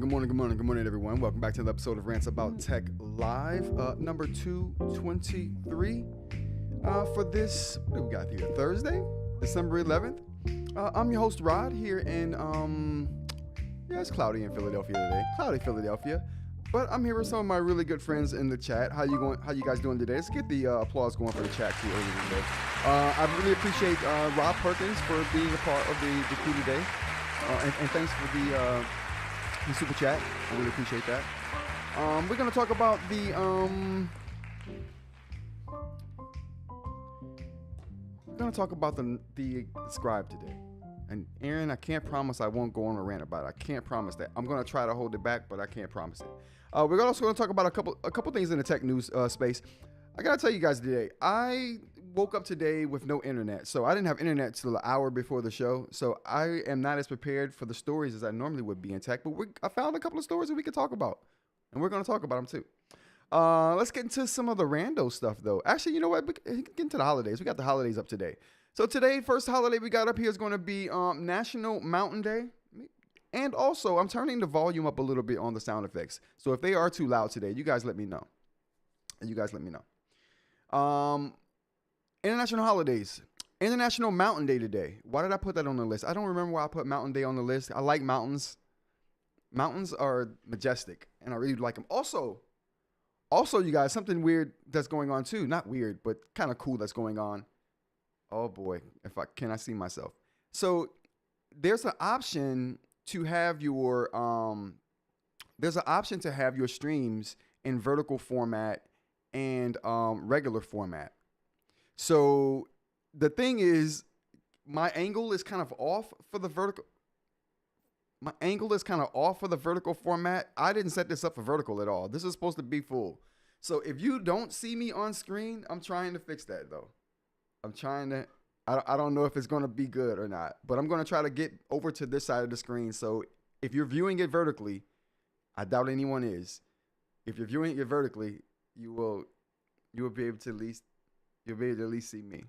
Good morning, everyone. Welcome back to the episode of Rants About Tech Live, number 223. For this, what do we got here? Thursday, December 11th. I'm your host, Rod, here in, it's cloudy in Philadelphia today. Cloudy Philadelphia. But I'm here with some of my really good friends in the chat. How you guys doing today? Let's get the applause going for the chat crew earlier today. I really appreciate Rob Perkins for being a part of the crew today. And thanks for the super chat. I really appreciate that. We're gonna talk about the Scribe today. And Aaron, I can't promise I won't go on a rant about it. I can't promise that. I'm gonna try to hold it back, but I can't promise it. We're also gonna talk about a couple things in the tech news space. I gotta tell you guys today, I woke up today with no internet. So I didn't have internet till an hour before the show. So I am not as prepared for the stories as I normally would be in tech. But I found a couple of stories that we could talk about. And we're going to talk about them too. Let's get into some of the Randos stuff though. Actually, you know what? We can get into the holidays. We got the holidays up today. So today, first holiday we got up here is going to be National Mountain Day. And also, I'm turning the volume up a little bit on the sound effects. So if they are too loud today, you guys let me know. International holidays. International Mountain Day today. Why did I put that on the list? I don't remember why I put Mountain Day on the list. I like mountains. Mountains are majestic, and I really like them. Also, you guys, something weird that's going on too. Not weird, but kind of cool that's going on. Oh boy, can I see myself? So there's an option to have your streams in vertical format and regular format. So the thing is, my angle is kind of off for the vertical. My angle is kind of off for the vertical format. I didn't set this up for vertical at all. This is supposed to be full. So if you don't see me on screen, I'm trying to fix that though. I don't know if it's going to be good or not, but I'm going to try to get over to this side of the screen. So if you're viewing it vertically, I doubt anyone is. If you're viewing it vertically, you will be able to at least see me.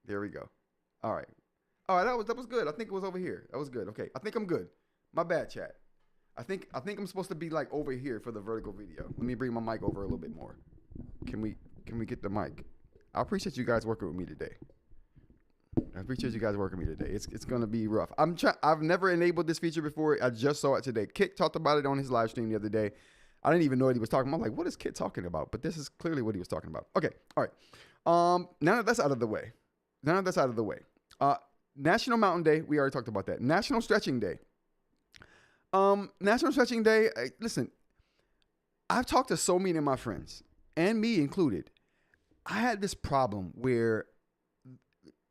There we go. All right. That was good. I think it was over here. That was good. Okay. I think I'm good. My bad, chat. I think I'm supposed to be like over here for the vertical video. Let me bring my mic over a little bit more. Can we get the mic? I appreciate you guys working with me today. It's gonna be rough. I've never enabled this feature before. I just saw it today. Kit talked about it on his live stream the other day. I didn't even know what he was talking about. I'm like, what is Kit talking about? But this is clearly what he was talking about. Okay, all right. Now that that's out of the way. National Mountain Day. We already talked about that. National Stretching Day. National Stretching Day. Listen, I've talked to so many of my friends, and me included. I had this problem where,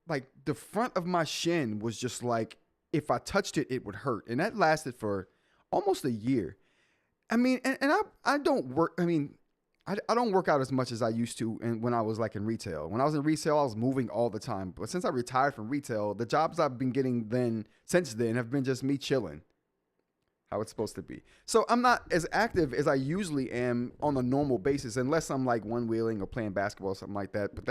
like, the front of my shin was just like, if I touched it, it would hurt, and that lasted for almost a year. I mean, and I don't work. I mean, I don't work out as much as I used to, and when I was like in retail. When I was in retail, I was moving all the time. But since I retired from retail, the jobs I've been getting since then have been just me chilling. How it's supposed to be. So I'm not as active as I usually am on a normal basis, unless I'm like one wheeling or playing basketball or something like that. But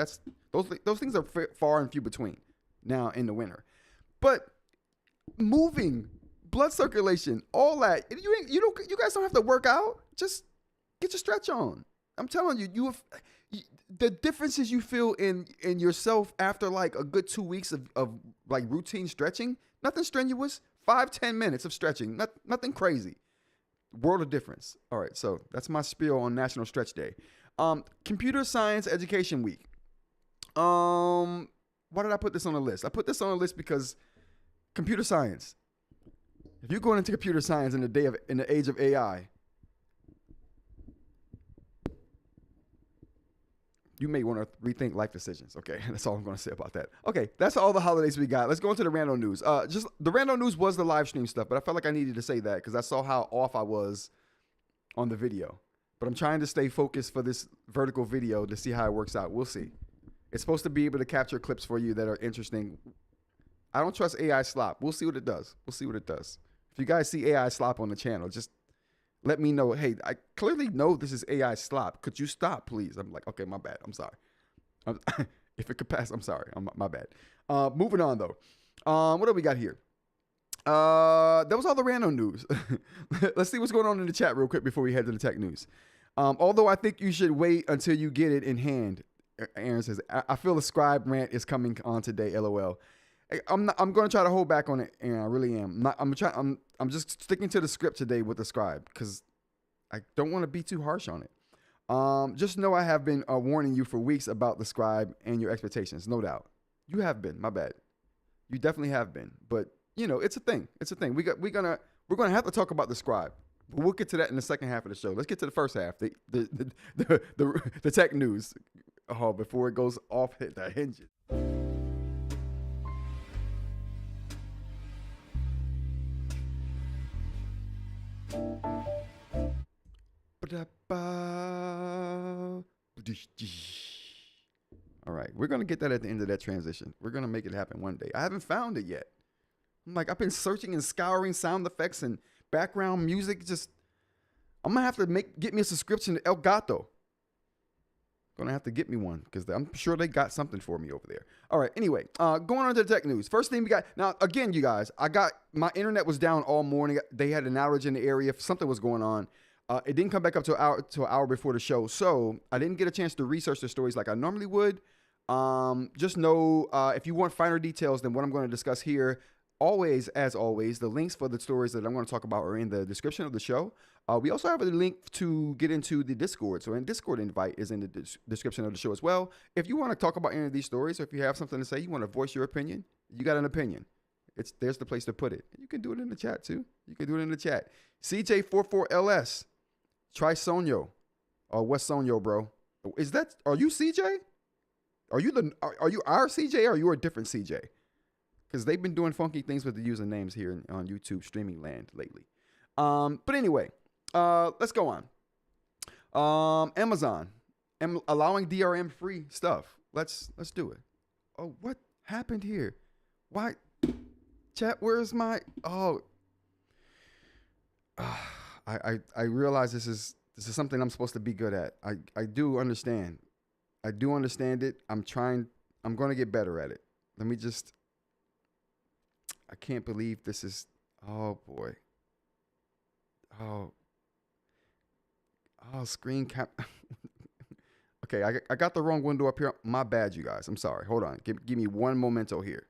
those things are far and few between now in the winter. But moving, blood circulation, all that, you guys don't have to work out. Just get your stretch on. I'm telling you, the differences you feel in yourself after like a good 2 weeks of like routine stretching, nothing strenuous. 5-10 minutes of stretching, nothing crazy. World of difference. All right, so that's my spiel on National Stretch Day. Computer Science Education Week. Why did I put this on the list? I put this on the list because computer science. If you're going into computer science in the age of AI, you may want to rethink life decisions. Okay, that's all I'm going to say about that. Okay, that's all the holidays we got. Let's go into the random news. Just the random news was the live stream stuff, but I felt like I needed to say that because I saw how off I was on the video. But I'm trying to stay focused for this vertical video to see how it works out. We'll see. It's supposed to be able to capture clips for you that are interesting. I don't trust AI slop. We'll see what it does. If you guys see AI slop on the channel, just let me know. Hey, I clearly know this is AI slop. Could you stop, please? I'm like, okay, my bad. I'm sorry. If it could pass, I'm sorry. My bad. Moving on, though. What do we got here? That was all the random news. Let's see what's going on in the chat real quick before we head to the tech news. Although I think you should wait until you get it in hand. Aaron says, I feel the Scribe rant is coming on today, LOL. I'm going to try to hold back on it, Aaron. I really am. I'm just sticking to the script today with the Scribe because I don't want to be too harsh on it. Just know I have been warning you for weeks about the Scribe and your expectations. No doubt. You have been. My bad. You definitely have been. But, it's a thing. We're going to have to talk about the Scribe. But we'll get to that in the second half of the show. Let's get to the first half, the tech news, before it goes off the hinges. All right, we're going to get that at the end of that transition. We're going to make it happen one day. I haven't found it yet. I've been searching and scouring sound effects and background music. I'm going to have to get me a subscription to El Gato. Going to have to get me one because I'm sure they got something for me over there. All right, anyway, going on to the tech news. First thing we got. Now, again, you guys, my internet was down all morning. They had an outage in the area. Something was going on. It didn't come back up to an hour before the show, so I didn't get a chance to research the stories like I normally would. Just know if you want finer details than what I'm going to discuss here, as always, the links for the stories that I'm going to talk about are in the description of the show. We also have a link to get into the Discord. So, a Discord invite is in the description of the show as well. If you want to talk about any of these stories, or if you have something to say, you want to voice your opinion, you got an opinion. There's the place to put it. You can do it in the chat too. You can do it in the chat. CJ44LS, try Sonyo. Oh, what's Sonyo, bro? Are you CJ? Are you our CJ, or are you a different CJ? Because they've been doing funky things with the usernames here on YouTube streaming land lately. But anyway, let's go on. Amazon allowing DRM-free stuff. Let's do it. Oh, what happened here? Why? Chat, where's my? Oh, I realize this is something I'm supposed to be good at. I do understand. I do understand it. I'm going to get better at it. I can't believe this is, oh boy. Oh, screen cap. Okay, I got the wrong window up here. My bad, you guys. I'm sorry. Hold on. Give me one momento here.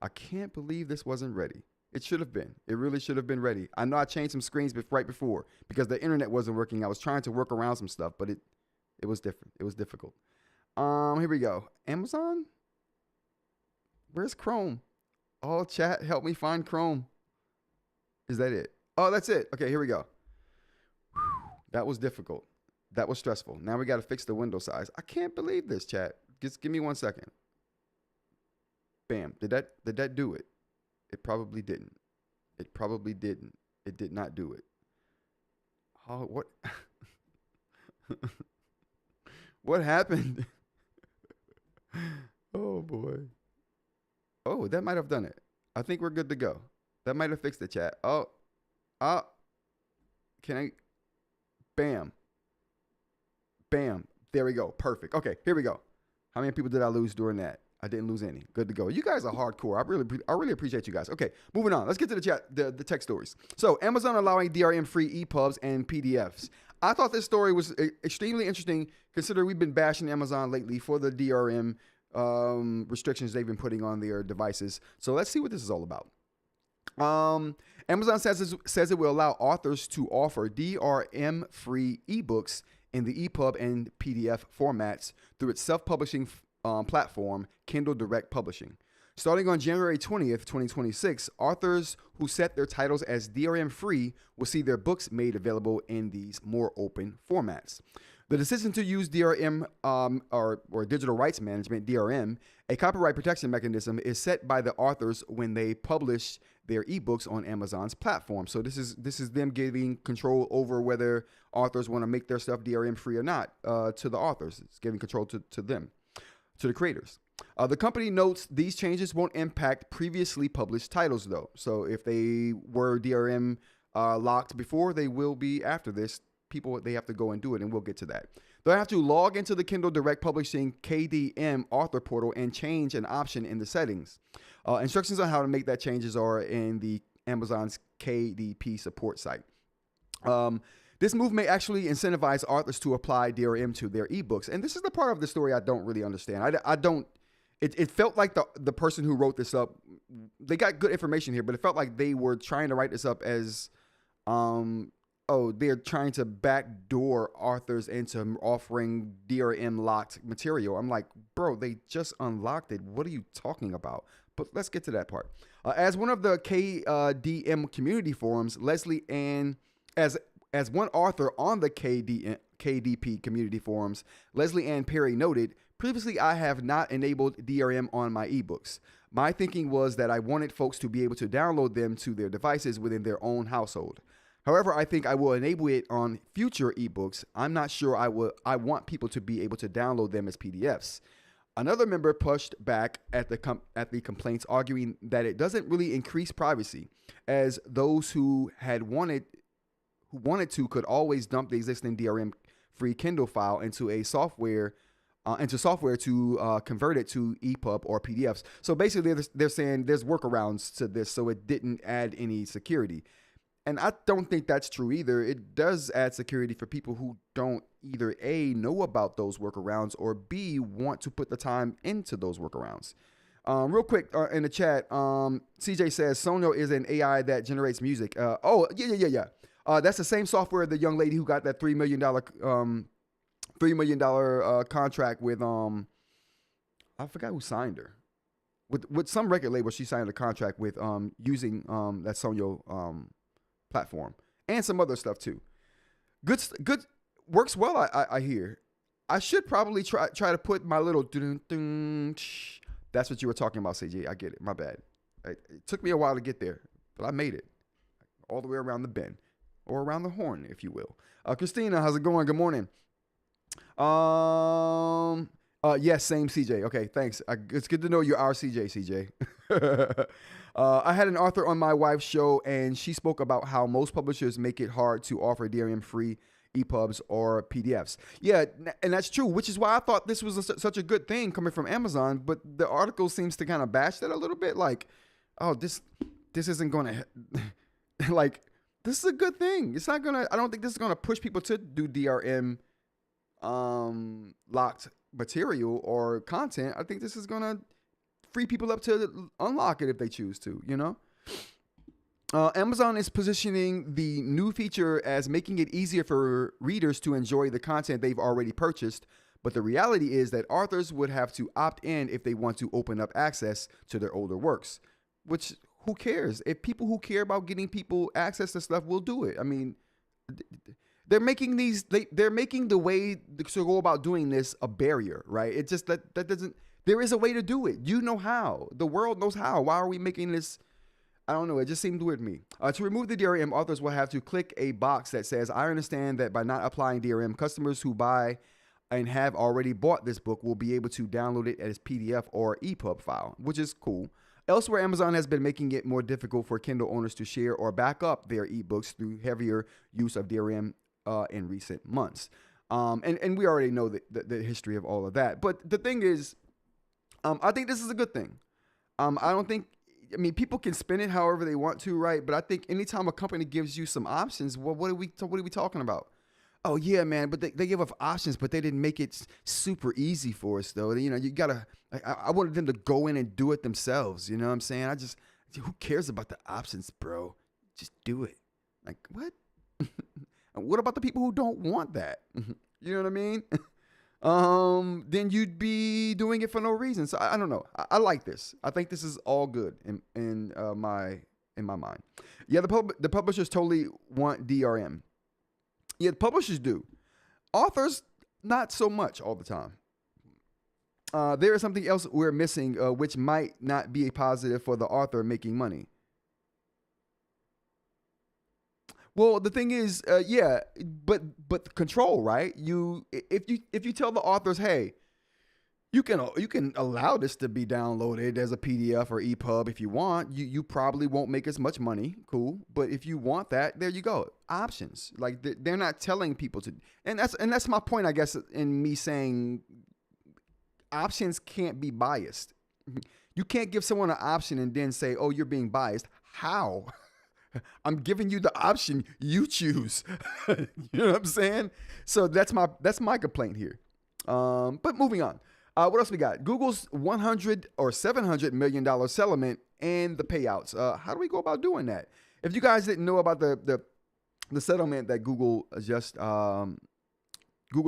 I can't believe this wasn't ready. It should have been. It really should have been ready. I know I changed some screens right before because the internet wasn't working. I was trying to work around some stuff, but it was different. It was difficult. Here we go. Amazon? Where's Chrome? Oh, chat, help me find Chrome. Is that it? Oh, that's it. Okay, here we go. Whew, that was difficult. That was stressful. Now we got to fix the window size. I can't believe this, chat. Just give me 1 second. Bam. Did that do it? It probably didn't. It probably didn't. It did not do it. Oh, what? What happened? Oh, boy. Oh, that might have done it. I think we're good to go. That might have fixed the chat. Oh. Can I? Bam. Bam. There we go. Perfect. Okay, here we go. How many people did I lose during that? I didn't lose any. Good to go. You guys are hardcore. I really appreciate you guys. Okay, moving on. Let's get to the chat, the tech stories. So, Amazon allowing DRM-free EPUBs and PDFs. I thought this story was extremely interesting, considering we've been bashing Amazon lately for the DRM restrictions they've been putting on their devices. So let's see what this is all about. Amazon says it will allow authors to offer DRM-free ebooks in the EPUB and PDF formats through its self-publishing platform, Kindle Direct Publishing. Starting on January 20th, 2026, authors who set their titles as DRM-free will see their books made available in these more open formats. The decision to use DRM or digital rights management, DRM, a copyright protection mechanism, is set by the authors when they publish their ebooks on Amazon's platform. So this is them giving control over whether authors want to make their stuff DRM free or not to the authors. It's giving control to them, to the creators. The company notes these changes won't impact previously published titles, though. So if they were DRM locked before, they will be after this. They have to go and do it, and we'll get to that. They'll have to log into the Kindle Direct Publishing KDM author portal and change an option in the settings. Instructions on how to make that changes are in the Amazon's KDP support site. This move may actually incentivize authors to apply DRM to their ebooks. And this is the part of the story I don't really understand. It felt like the person who wrote this up, they got good information here, but it felt like they were trying to write this up as, they're trying to backdoor authors into offering DRM locked material. I'm like, bro, they just unlocked it. What are you talking about? But let's get to that part. As one of the KDM community forums, Leslie Ann, as one author on the KDP community forums, Leslie Ann Perry noted, previously I have not enabled DRM on my ebooks. My thinking was that I wanted folks to be able to download them to their devices within their own household. However, I think I will enable it on future ebooks. I'm not sure I want people to be able to download them as PDFs. Another member pushed back at the complaints, arguing that it doesn't really increase privacy, as those who wanted to could always dump the existing DRM-free Kindle file into software to convert it to EPUB or PDFs. So basically, they're saying there's workarounds to this, so it didn't add any security. And I don't think that's true either. It does add security for people who don't either A, know about those workarounds, or B, want to put the time into those workarounds. Real quick in the chat, CJ says Sono is an AI that generates music. Yeah. That's the same software the young lady who got that $3 million contract with I forgot who signed her. With some record label, she signed a contract with using that Sono platform and some other stuff too. Good works well. I hear. I should probably try to put my little. That's what you were talking about, CJ. I get it. My bad. It took me a while to get there, but I made it all the way around the bend, or around the horn, if you will. Christina, how's it going? Good morning. Yes, same CJ. Okay, thanks. It's good to know you're our CJ. I had an author on my wife's show, and she spoke about how most publishers make it hard to offer DRM-free EPUBs or PDFs. Yeah, and that's true, which is why I thought this was such a good thing coming from Amazon, but the article seems to kind of bash that a little bit, like, oh, this isn't going to, like, this is a good thing. It's not going to, I don't think this is going to push people to do DRM locked material or content. I think this is going to free people up to unlock it if they choose to, you know? Amazon is positioning the new feature as making it easier for readers to enjoy the content they've already purchased, but the reality is that authors would have to opt in if they want to open up access to their older works, which, who cares? If people who care about getting people access to stuff will do it. I mean, they're making they're making the way to go about doing this a barrier, right? It just, that doesn't, there is a way to do it. You know how. The world knows how. Why are we making this? I don't know. It just seemed weird to me. To remove the DRM, authors will have to click a box that says, I understand that by not applying DRM, customers who buy and have already bought this book will be able to download it as PDF or EPUB file, which is cool. Elsewhere, Amazon has been making it more difficult for Kindle owners to share or back up their ebooks through heavier use of DRM in recent months. And we already know the history of all of that. But the thing is, I think this is a good thing. I don't think, I mean, people can spin it however they want to, right? But I think anytime a company gives you some options, well, what are we talking about? Oh yeah, man, but they give us options, but they didn't make it super easy for us, though. You know, you gotta. I wanted them to go in and do it themselves. You know what I'm saying? Who cares about the options, bro? Just do it. Like what? What about the people who don't want that? You know what I mean? Then you'd be doing it for no reason. So I don't know. I like this. I think this is all good in my mind. Yeah, the publishers totally want DRM. Yeah, the publishers do. Authors, not so much all the time. There is something else we're missing, which might not be a positive for the author making money. Well, the thing is, yeah, but control, right? If you tell the authors, hey, you can allow this to be downloaded as a PDF or EPUB if you want. You probably won't make as much money, cool. But if you want that, there you go. Options, like they're not telling people to, and that's my point, I guess, in me saying options can't be biased. You can't give someone an option and then say, oh, you're being biased. How? I'm giving you the option, you choose. You know what I'm saying? So that's my complaint here. But moving on. What else we got? Google's $100 or $700 million settlement and the payouts. How do we go about doing that? If you guys didn't know about the settlement that Google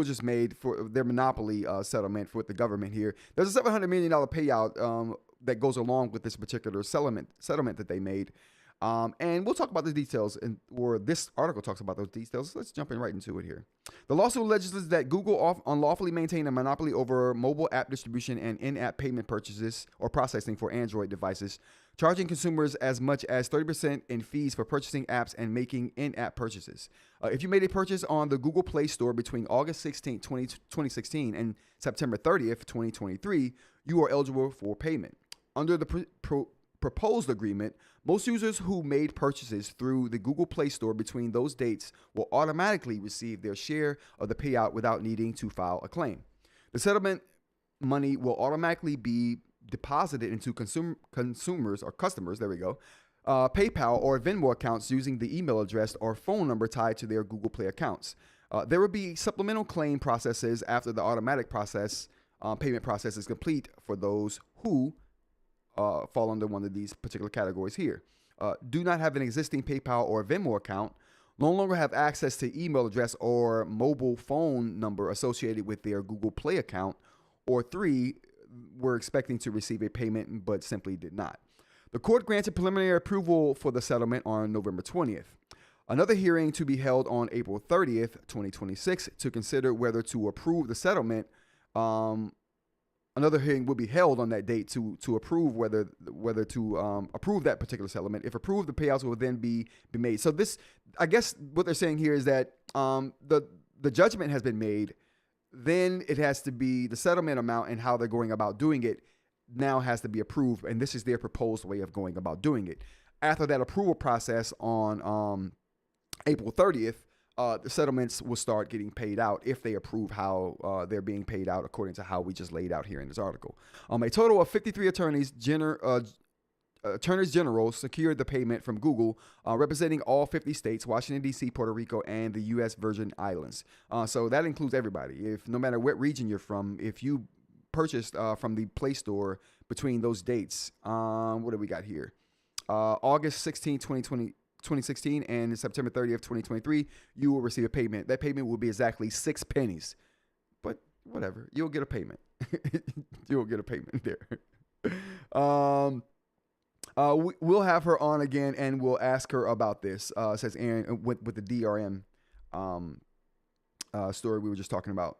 just made for their monopoly settlement with the government here, there's a $700 million payout that goes along with this particular settlement that they made. And we'll talk about the details, or this article talks about those details. Let's jump in right into it here. The lawsuit alleges that Google unlawfully maintained a monopoly over mobile app distribution and in-app payment purchases or processing for Android devices, charging consumers as much as 30% in fees for purchasing apps and making in-app purchases. If you made a purchase on the Google Play Store between August 16, 2016 and September 30th, 2023, you are eligible for payment. Under the proposed agreement, most users who made purchases through the Google Play Store between those dates will automatically receive their share of the payout without needing to file a claim. The settlement money will automatically be deposited into consumers or customers, there we go, PayPal or Venmo accounts using the email address or phone number tied to their Google Play accounts. There will be supplemental claim processes after the automatic payment process is complete for those who fall under one of these particular categories here. Do not have an existing PayPal or Venmo account, no longer have access to email address or mobile phone number associated with their Google Play account, or 3, were expecting to receive a payment but simply did not. The court granted preliminary approval for the settlement on November 20th. Another hearing to be held on April 30th, 2026 to consider whether to approve the settlement. Another hearing will be held on that date to approve whether to approve that particular settlement. If approved, the payouts will then be made. So this, I guess what they're saying here is that the judgment has been made. Then it has to be the settlement amount and how they're going about doing it now has to be approved. And this is their proposed way of going about doing it. After that approval process on April 30th, the settlements will start getting paid out if they approve how they're being paid out according to how we just laid out here in this article. A total of 53 attorneys general secured the payment from Google, representing all 50 states, Washington, D.C., Puerto Rico, and the U.S. Virgin Islands. So that includes everybody. If no matter what region you're from, if you purchased from the Play Store between those dates, what do we got here? August 16, 2016 and September 30th, 2023, you will receive a payment. That payment will be exactly 6 pennies. But whatever, you'll get a payment. You'll get a payment there. We'll have her on again and we'll ask her about this, says Aaron, with the DRM story we were just talking about.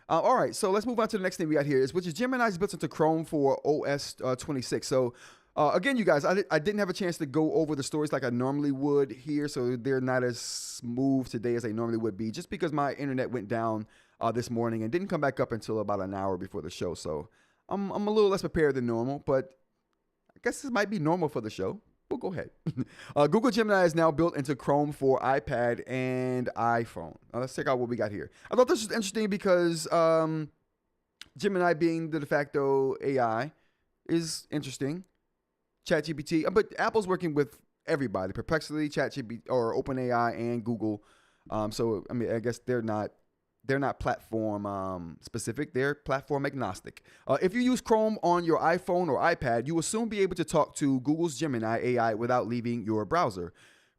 All right, so let's move on to the next thing we got here, which is Gemini is built into Chrome for OS 26. So again, you guys, I didn't have a chance to go over the stories like I normally would here, so they're not as smooth today as they normally would be, just because my internet went down this morning and didn't come back up until about an hour before the show. So I'm a little less prepared than normal, but I guess this might be normal for the show. We'll go ahead. Google Gemini is now built into Chrome for iPad and iPhone. Let's check out what we got here. I thought this was interesting because Gemini being the de facto AI is interesting. ChatGPT, but Apple's working with everybody, Perplexity, ChatGPT, or OpenAI, and Google. So I mean, I guess they're not platform specific. They're platform agnostic. If you use Chrome on your iPhone or iPad, you will soon be able to talk to Google's Gemini AI without leaving your browser.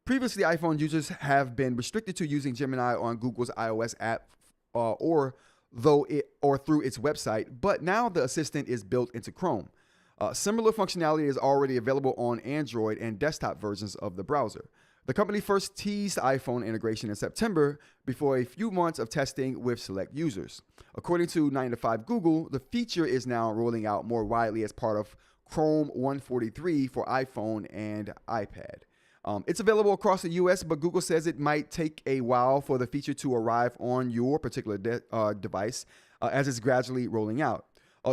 Previously, iPhone users have been restricted to using Gemini on Google's iOS app or through its website, but now the assistant is built into Chrome. Similar functionality is already available on Android and desktop versions of the browser. The company first teased iPhone integration in September before a few months of testing with select users. According to 9to5 Google, the feature is now rolling out more widely as part of Chrome 143 for iPhone and iPad. It's available across the US, but Google says it might take a while for the feature to arrive on your particular device as it's gradually rolling out.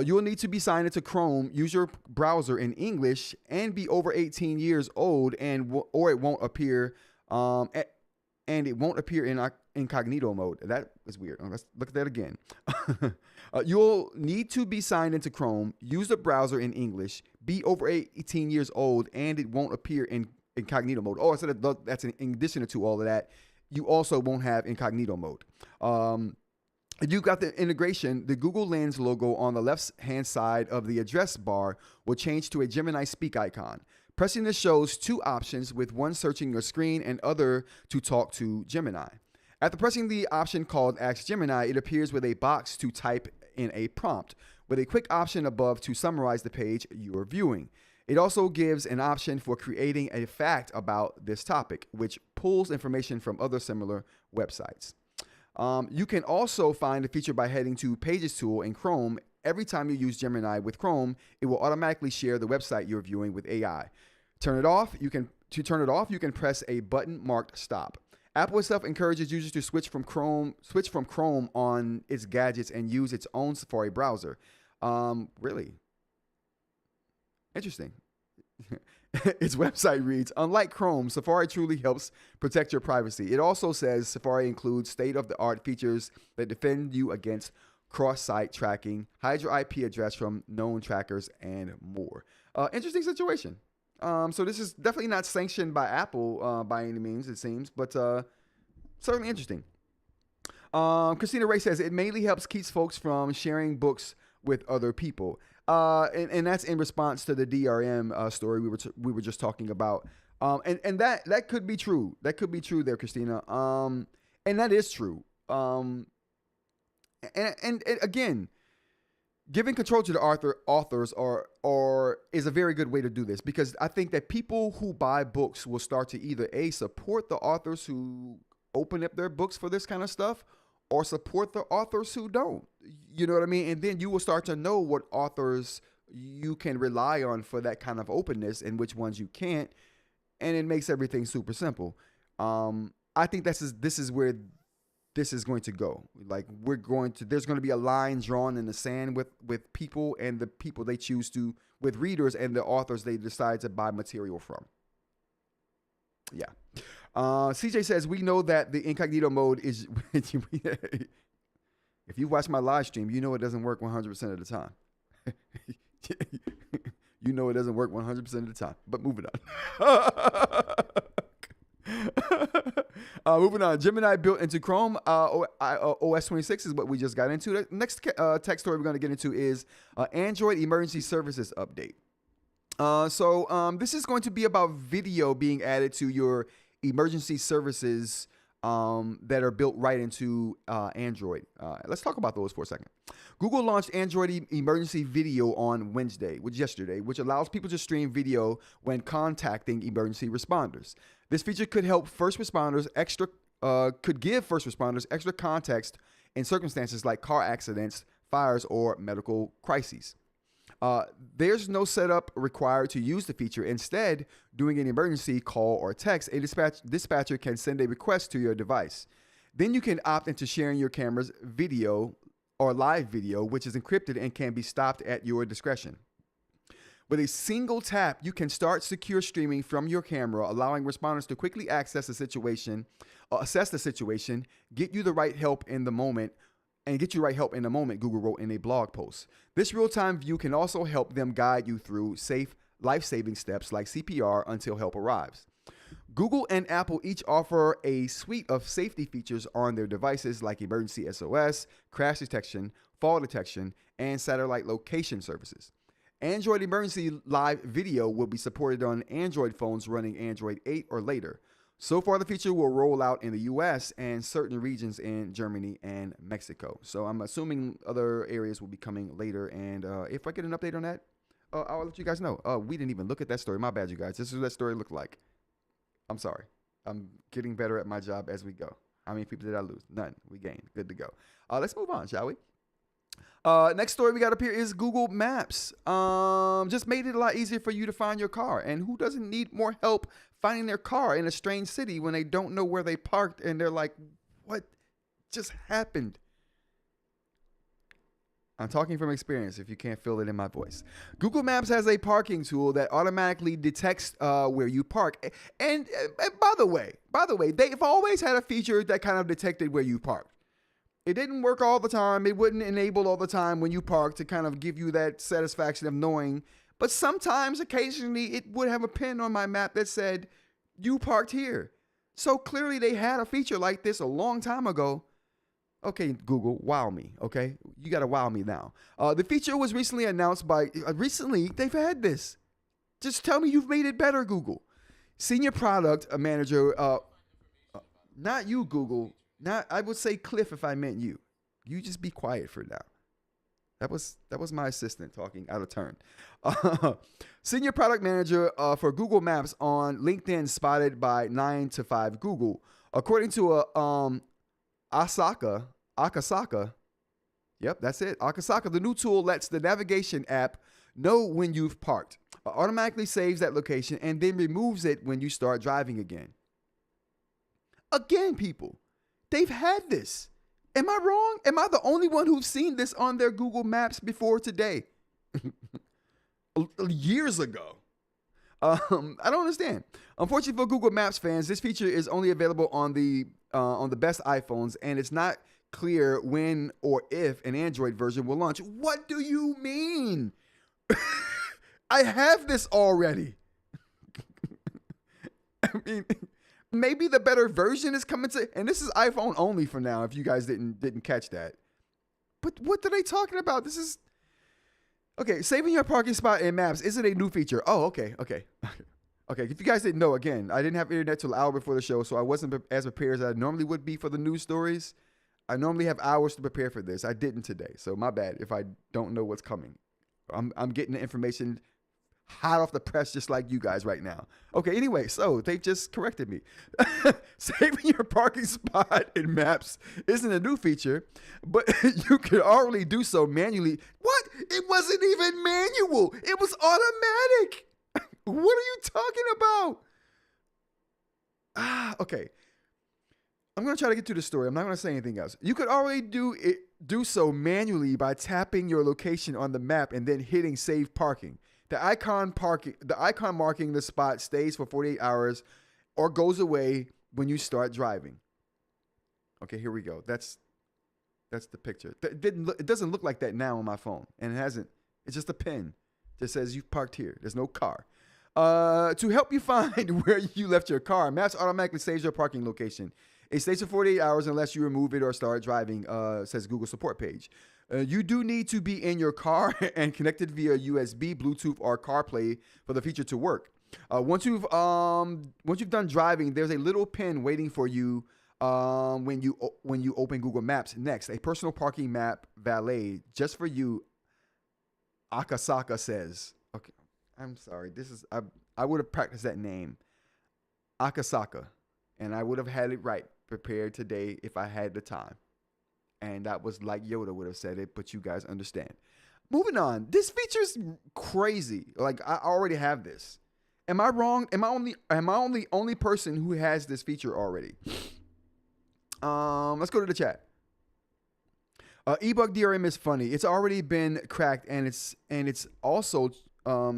You will need to be signed into Chrome, use your browser in English, and be over 18 years old, or it won't appear, and it won't appear in incognito mode. That is weird. Let's look at that again. You'll need to be signed into Chrome, use the browser in English, be over 18 years old, and it won't appear in incognito mode. Oh, so that's in addition to all of that, you also won't have incognito mode. You got the integration. The Google Lens logo on the left-hand side of the address bar will change to a Gemini Speak icon. Pressing this shows 2 options, with one searching your screen and other to talk to Gemini. After pressing the option called Ask Gemini, it appears with a box to type in a prompt, with a quick option above to summarize the page you are viewing. It also gives an option for creating a fact about this topic, which pulls information from other similar websites. You can also find the feature by heading to Pages tool in Chrome. Every time you use Gemini with Chrome, it will automatically share the website you're viewing with AI. To turn it off, you can press a button marked Stop. Apple itself encourages users to switch from Chrome on its gadgets and use its own Safari browser. Really interesting. Its website reads, unlike Chrome, Safari truly helps protect your privacy. It also says Safari includes state-of-the-art features that defend you against cross-site tracking, hide your IP address from known trackers, and more. Interesting situation. So this is definitely not sanctioned by Apple by any means, it seems, but certainly interesting. Christina Ray says it mainly helps keeps folks from sharing books with other people, and that's in response to the DRM story we were just talking about. And that could be true. That could be true there, Christina. And that is true. And again, giving control to the authors is a very good way to do this, because I think that people who buy books will start to either support the authors who open up their books for this kind of stuff, or support the authors who don't. You know what I mean? And then you will start to know what authors you can rely on for that kind of openness and which ones you can't. And it makes everything super simple. I think this is where this is going to go. Like there's going to be a line drawn in the sand with people and the people they choose to, with readers and the authors they decide to buy material from. Yeah. CJ says, we know that the incognito mode is, if you watch my live stream, you know it doesn't work 100% of the time. You know it doesn't work 100% of the time. But moving on. Moving on. Gemini built into Chrome OS 26 is what we just got into. The next tech story we're going to get into is Android Emergency Services update. So this is going to be about video being added to your emergency services that are built right into Android. Let's talk about those for a second. Google launched Android Emergency Video on yesterday, which allows people to stream video when contacting emergency responders. This feature could help give first responders extra context in circumstances like car accidents, fires, or medical crises. There's no setup required to use the feature. Instead, during an emergency call or text, a dispatcher can send a request to your device. Then you can opt into sharing your camera's video or live video, which is encrypted and can be stopped at your discretion. With a single tap, you can start secure streaming from your camera, allowing responders to quickly assess the situation, get you the right help in the moment, Google wrote in a blog post. This real-time view can also help them guide you through safe, life-saving steps like CPR until help arrives. Google and Apple each offer a suite of safety features on their devices like emergency SOS, crash detection, fall detection, and satellite location services. Android Emergency Live Video will be supported on Android phones running Android 8 or later. So far, the feature will roll out in the US and certain regions in Germany and Mexico. So I'm assuming other areas will be coming later. And if I get an update on that, I'll let you guys know. We didn't even look at that story. My bad, you guys. This is what that story looked like. I'm sorry. I'm getting better at my job as we go. How many people did I lose? None. We gained. Good to go. Let's move on, shall we? Next story we got up here is Google Maps. Just made it a lot easier for you to find your car. And who doesn't need more help finding their car in a strange city when they don't know where they parked and they're like, what just happened? I'm talking from experience if you can't feel it in my voice. Google Maps has a parking tool that automatically detects where you park. And by the way, they've always had a feature that kind of detected where you parked. It didn't work all the time. It wouldn't enable all the time when you park to kind of give you that satisfaction of knowing. But sometimes, occasionally, it would have a pin on my map that said, you parked here. So clearly they had a feature like this a long time ago. Okay, Google, wow me, okay? You got to wow me now. The feature was recently announced by, they've had this. Just tell me you've made it better, Google. Senior product manager, not you, Google. I would say Cliff if I meant you. You just be quiet for now. That was my assistant talking out of turn. Senior product manager for Google Maps on LinkedIn spotted by 9 to 5 Google. According to Akasaka. Yep, that's it. Akasaka, the new tool lets the navigation app know when you've parked, automatically saves that location, and then removes it when you start driving again. Again, people, they've had this. Am I wrong? Am I the only one who's seen this on their Google Maps before today? Years ago. I don't understand. Unfortunately for Google Maps fans, this feature is only available on the best iPhones, and it's not clear when or if an Android version will launch. What do you mean? I have this already. I mean, maybe the better version is coming to, and this is iPhone only for now. If you guys didn't catch that, but what are they talking about? This is okay. Saving your parking spot in Maps isn't a new feature. Oh, okay. If you guys didn't know, again, I didn't have internet till an hour before the show, so I wasn't as prepared as I normally would be for the news stories. I normally have hours to prepare for this. I didn't today, so my bad if I don't know what's coming. I'm getting the information hot off the press just like you guys right now. Okay, anyway, so they just corrected me. Saving your parking spot in Maps isn't a new feature, but you can already do so manually. What? It wasn't even manual. It was automatic. What are you talking about? Okay. I'm going to try to get to the story. I'm not going to say anything else. You could already do so manually by tapping your location on the map and then hitting save parking. The icon marking the spot stays for 48 hours or goes away when you start driving. Okay, here we go. That's the picture. It doesn't look like that now on my phone, and it hasn't. It's just a pin that says you've parked here. There's no car. To help you find where you left your car, Maps automatically saves your parking location. It stays for 48 hours unless you remove it or start driving, says Google support page. You do need to be in your car and connected via USB, Bluetooth, or CarPlay for the feature to work. Once you've done driving, there's a little pin waiting for you when you open Google Maps. Next, a personal parking map valet just for you. Akasaka says. Okay, I'm sorry. I would have practiced that name, Akasaka, and I would have had it right prepared today if I had the time. And that was like Yoda would have said it, but you guys understand. Moving on. This feature's crazy. Like, I already have this. Am I wrong? Am I only person who has this feature already? Let's go to the chat. Ebook DRM is funny. It's already been cracked, and it's also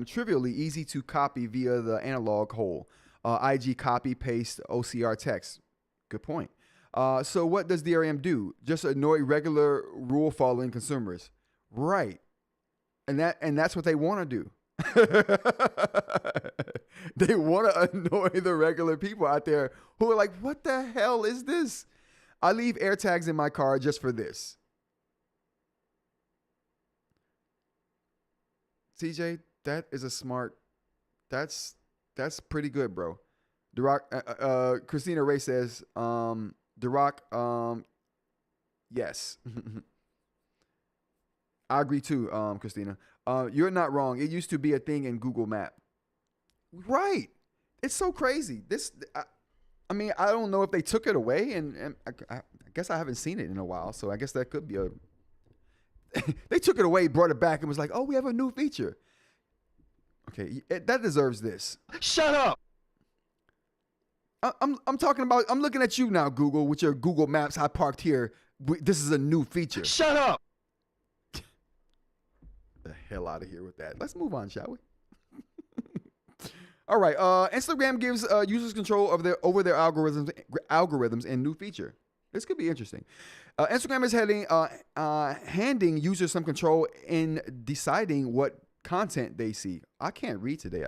trivially easy to copy via the analog hole. IG copy paste OCR text. Good point. So what does DRM do? Just annoy regular rule following consumers, right? And that's what they want to do. They want to annoy the regular people out there who are like, "What the hell is this?" I leave AirTags in my car just for this. CJ, that is a smart. That's pretty good, bro. The Rock. Christina Ray says, The Rock, yes. I agree too, Christina. You're not wrong. It used to be a thing in Google Map. Right. It's so crazy. I mean, I don't know if they took it away, and I guess I haven't seen it in a while, so I guess that could be a... They took it away, brought it back, and was like, oh, we have a new feature. Okay, that deserves this. Shut up! I'm talking about, I'm looking at you now, Google, with your Google Maps. I parked here. This is a new feature. Shut up! The hell out of here with that. Let's move on, shall we? All right. Instagram gives users control over their algorithms and new feature. This could be interesting. Instagram is handing users some control in deciding what content they see. I can't read today.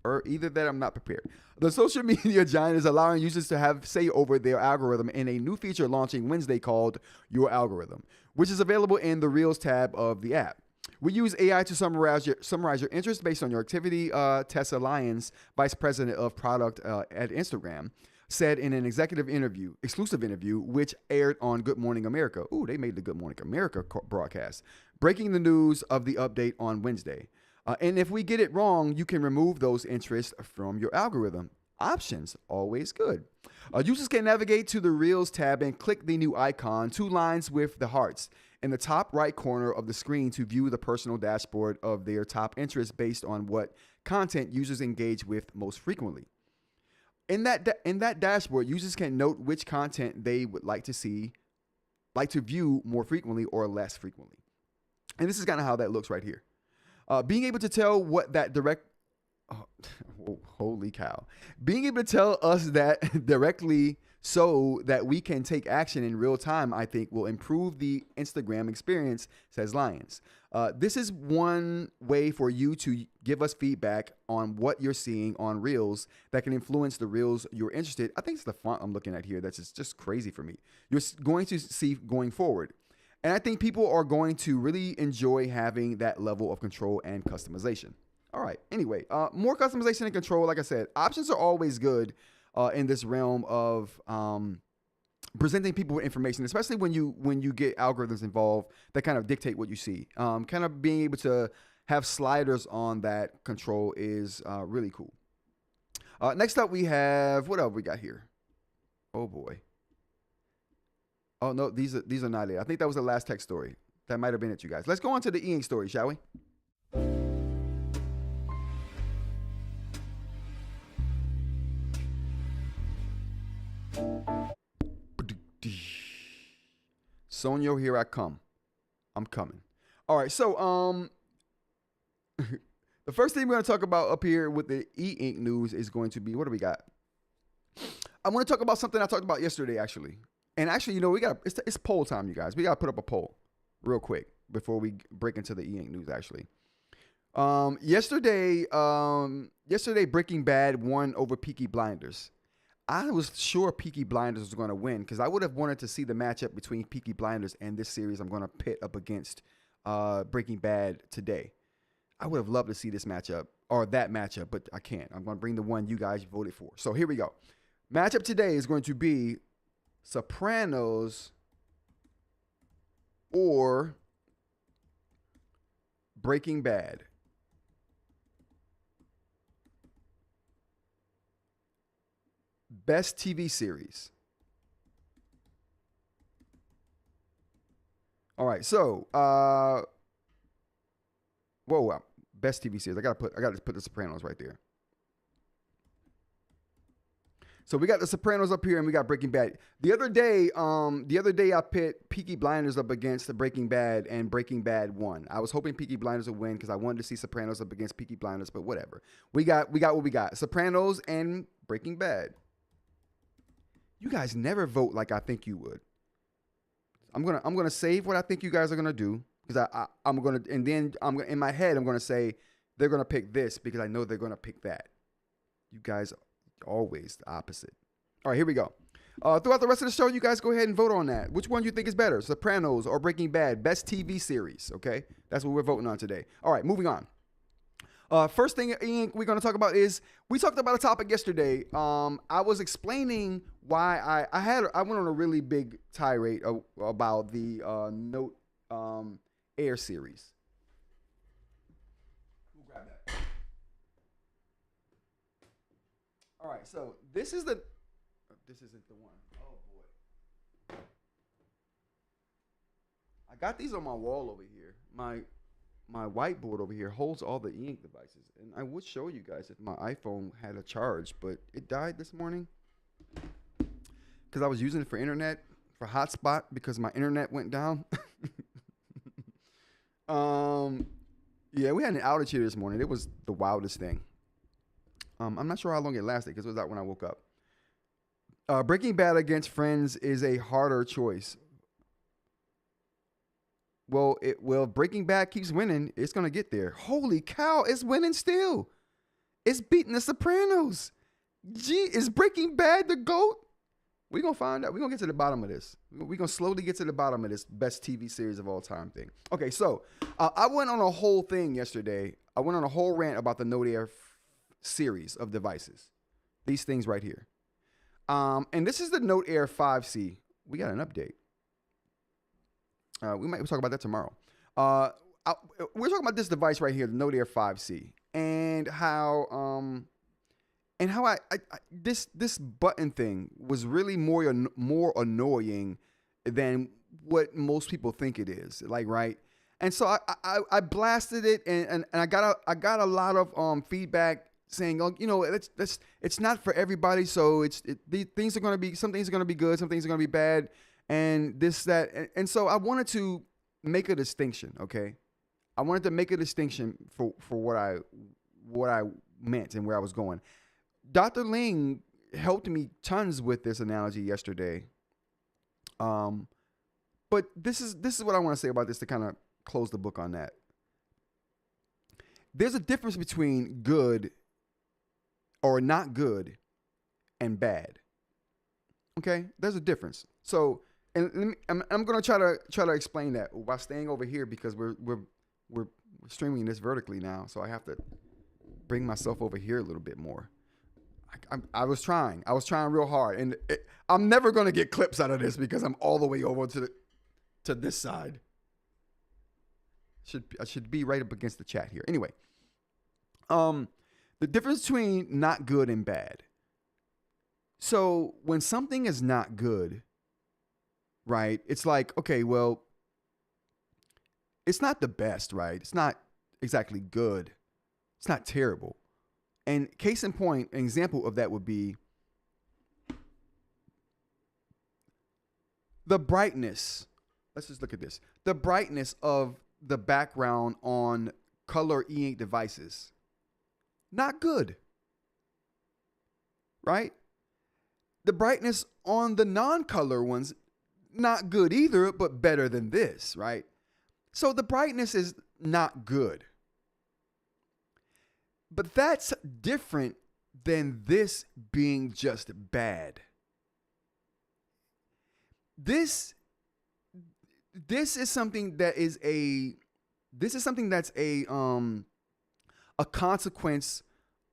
Or either that I'm not prepared. The social media giant is allowing users to have say over their algorithm in a new feature launching Wednesday called Your Algorithm, which is available in the Reels tab of the app. We use AI to summarize your interests based on your activity. Tessa Lyons, vice president of product at Instagram, said in an exclusive interview, which aired on Good Morning America. Ooh, they made the Good Morning America broadcast, breaking the news of the update on Wednesday. And if we get it wrong, you can remove those interests from your algorithm. Options, always good. Users can navigate to the Reels tab and click the new icon, 2 lines with the hearts, in the top right corner of the screen to view the personal dashboard of their top interests based on what content users engage with most frequently. In that dashboard, users can note which content they would like to view more frequently or less frequently. And this is kind of how that looks right here. Being able to tell what that holy cow. Being able to tell us that directly so that we can take action in real time, I think will improve the Instagram experience, says Lyons. This is one way for you to give us feedback on what you're seeing on Reels that can influence the Reels you're interested. I think it's the font I'm looking at here that's just crazy for me. You're going to see going forward. And I think people are going to really enjoy having that level of control and customization. All right. Anyway, more customization and control. Like I said, options are always good in this realm of presenting people with information, especially when you get algorithms involved that kind of dictate what you see. Kind of being able to have sliders on that control is really cool. Next up, we have, what else we got here? Oh boy. Oh no, these are not it. I think that was the last tech story. That might have been it, you guys. Let's go on to the eInk story, shall we? Sonyo, here I come. I'm coming. All right, so the first thing we're going to talk about up here with the eInk news is going to be, what do we got? I want to talk about something I talked about yesterday, actually. And actually, you know, it's poll time, you guys. We got to put up a poll real quick before we break into the eInk news, actually. Yesterday, Breaking Bad won over Peaky Blinders. I was sure Peaky Blinders was going to win because I would have wanted to see the matchup between Peaky Blinders and this series I'm going to pit up against Breaking Bad today. I would have loved to see this matchup or that matchup, but I can't. I'm going to bring the one you guys voted for. So here we go. Matchup today is going to be Sopranos or Breaking Bad. Best TV series. All right, so best TV series. I gotta put the Sopranos right there. So we got the Sopranos up here, and we got Breaking Bad. The other day, I pit Peaky Blinders up against the Breaking Bad, and Breaking Bad won. I was hoping Peaky Blinders would win because I wanted to see Sopranos up against Peaky Blinders, but whatever. We got what we got: Sopranos and Breaking Bad. You guys never vote like I think you would. I'm gonna save what I think you guys are gonna do because I'm gonna in my head I'm gonna say they're gonna pick this because I know they're gonna pick that. You guys are always the opposite. All right, here we go. Throughout the rest of the show, you guys go ahead and vote on that. Which one you think is better, Sopranos or Breaking Bad? Best TV series. Okay, that's what we're voting on today. All right, moving on. First thing we're going to talk about is we talked about a topic yesterday. I was explaining why I went on a really big tirade about the Note Air series. We'll grab that. All right, so this isn't the one. Oh boy. I got these on my wall over here. My whiteboard over here holds all the eInk devices. And I would show you guys if my iPhone had a charge, but it died this morning because I was using it for internet, for hotspot, because my internet went down. Yeah, we had an outage here this morning. It was the wildest thing. I'm not sure how long it lasted because it was out when I woke up. Breaking Bad against Friends is a harder choice. Well, Breaking Bad keeps winning, it's going to get there. Holy cow, it's winning still. It's beating The Sopranos. Gee, is Breaking Bad the GOAT? We're going to find out. We're going to get to the bottom of this. We're going to slowly get to the bottom of this best TV series of all time thing. Okay, so I went on a whole thing yesterday. I went on a whole rant about the Note Air series of devices. These things right here. And this is the Note Air 5C. We got an update. We might talk about that tomorrow. We're talking about this device right here, the Note Air 5C, and how this button thing was really more annoying than what most people think it is. Like, right? And so I blasted it, and I got a lot of feedback saying, oh, you know, it's not for everybody. So some things are gonna be good, some things are gonna be bad. And this, that, and so I wanted to make a distinction, okay? I wanted to make a distinction for what I meant and where I was going. Dr. Ling helped me tons with this analogy yesterday. But this is what I want to say about this to kind of close the book on that. There's a difference between good or not good and bad. Okay, there's a difference. So, and I'm going to try to explain that while staying over here because we're streaming this vertically now. So I have to bring myself over here a little bit more. I was trying real hard, and I'm never going to get clips out of this because I'm all the way over to this side. I should be right up against the chat here. Anyway, the difference between not good and bad. So when something is not good, right? It's like, okay, well, it's not the best, right? It's not exactly good. It's not terrible. And case in point, an example of that would be the brightness. Let's just look at this. The brightness of the background on color eInk devices. Not good. Right? The brightness on the non-color ones, not good either, but better than this, right? So the brightness is not good. But that's different than this being just bad. This is something that is a consequence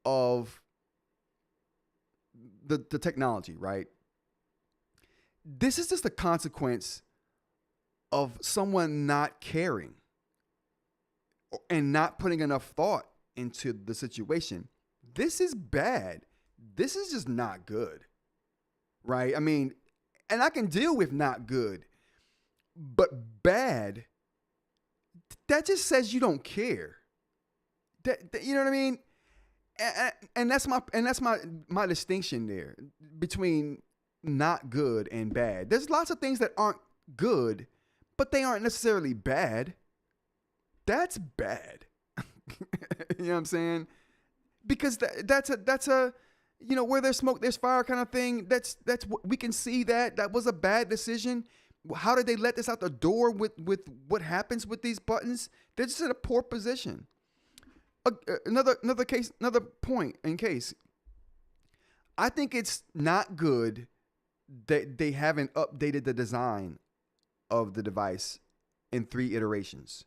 of the technology, right? This is just a consequence of someone not caring and not putting enough thought into the situation. This is bad. This is just not good, right? I mean, and I can deal with not good, but bad, that just says you don't care. You know what I mean? And that's my distinction there between not good and bad. There's lots of things that aren't good, but they aren't necessarily bad. That's bad. You know what I'm saying? Because that's a you know, where there's smoke, there's fire kind of thing. That's what we can see. That was a bad decision. How did they let this out the door with what happens with these buttons? They're just in a poor position. Another point in case. I think it's not good that they haven't updated the design of the device in 4 iterations.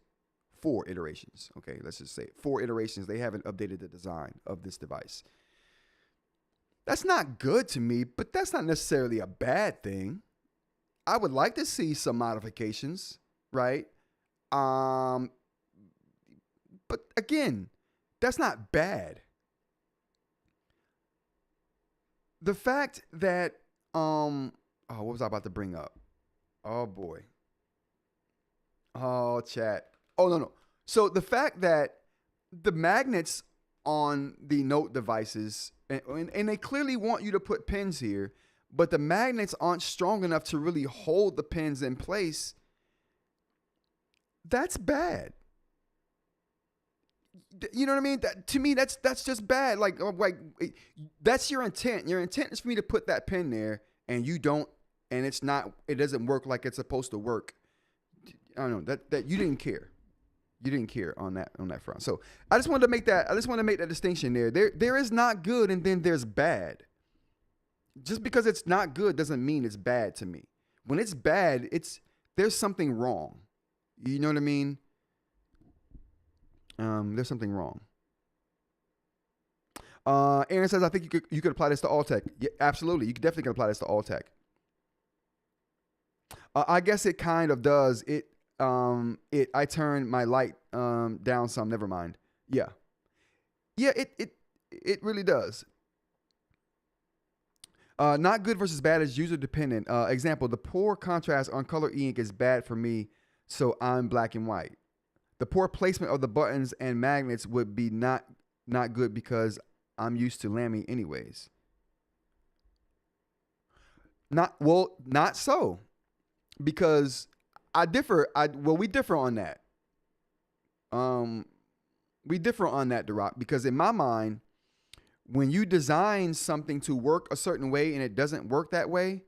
Okay, let's just say 4 iterations. They haven't updated the design of this device. That's not good to me, but that's not necessarily a bad thing. I would like to see some modifications, right? But again, that's not bad. The fact that what was I about to bring up? Oh boy. Oh, chat. Oh no. So the fact that the magnets on the Note devices, and they clearly want you to put pins here, but the magnets aren't strong enough to really hold the pins in place. That's bad. You know what I mean? To me, that's just bad. Like that's your intent. Your intent is for me to put that pin there, and you don't, and it's not. It doesn't work like it's supposed to work. I don't know that you didn't care. You didn't care on that front. So I just wanted to make that distinction there. There is not good, and then there's bad. Just because it's not good doesn't mean it's bad to me. When it's bad, there's something wrong. You know what I mean? There's something wrong. Aaron says, I think you could apply this to all tech. Yeah, absolutely. You definitely can apply this to all tech. I guess it kind of does. I turned my light down some. Never mind. Yeah. It really does. Not good versus bad is user dependent. Example: the poor contrast on color eInk is bad for me, so I'm black and white. The poor placement of the buttons and magnets would be not good because I'm used to Lamy anyways. Not so, because I differ. We differ on that. We differ on that, Duroc, because in my mind, When you design something to work a certain way and it doesn't work that way,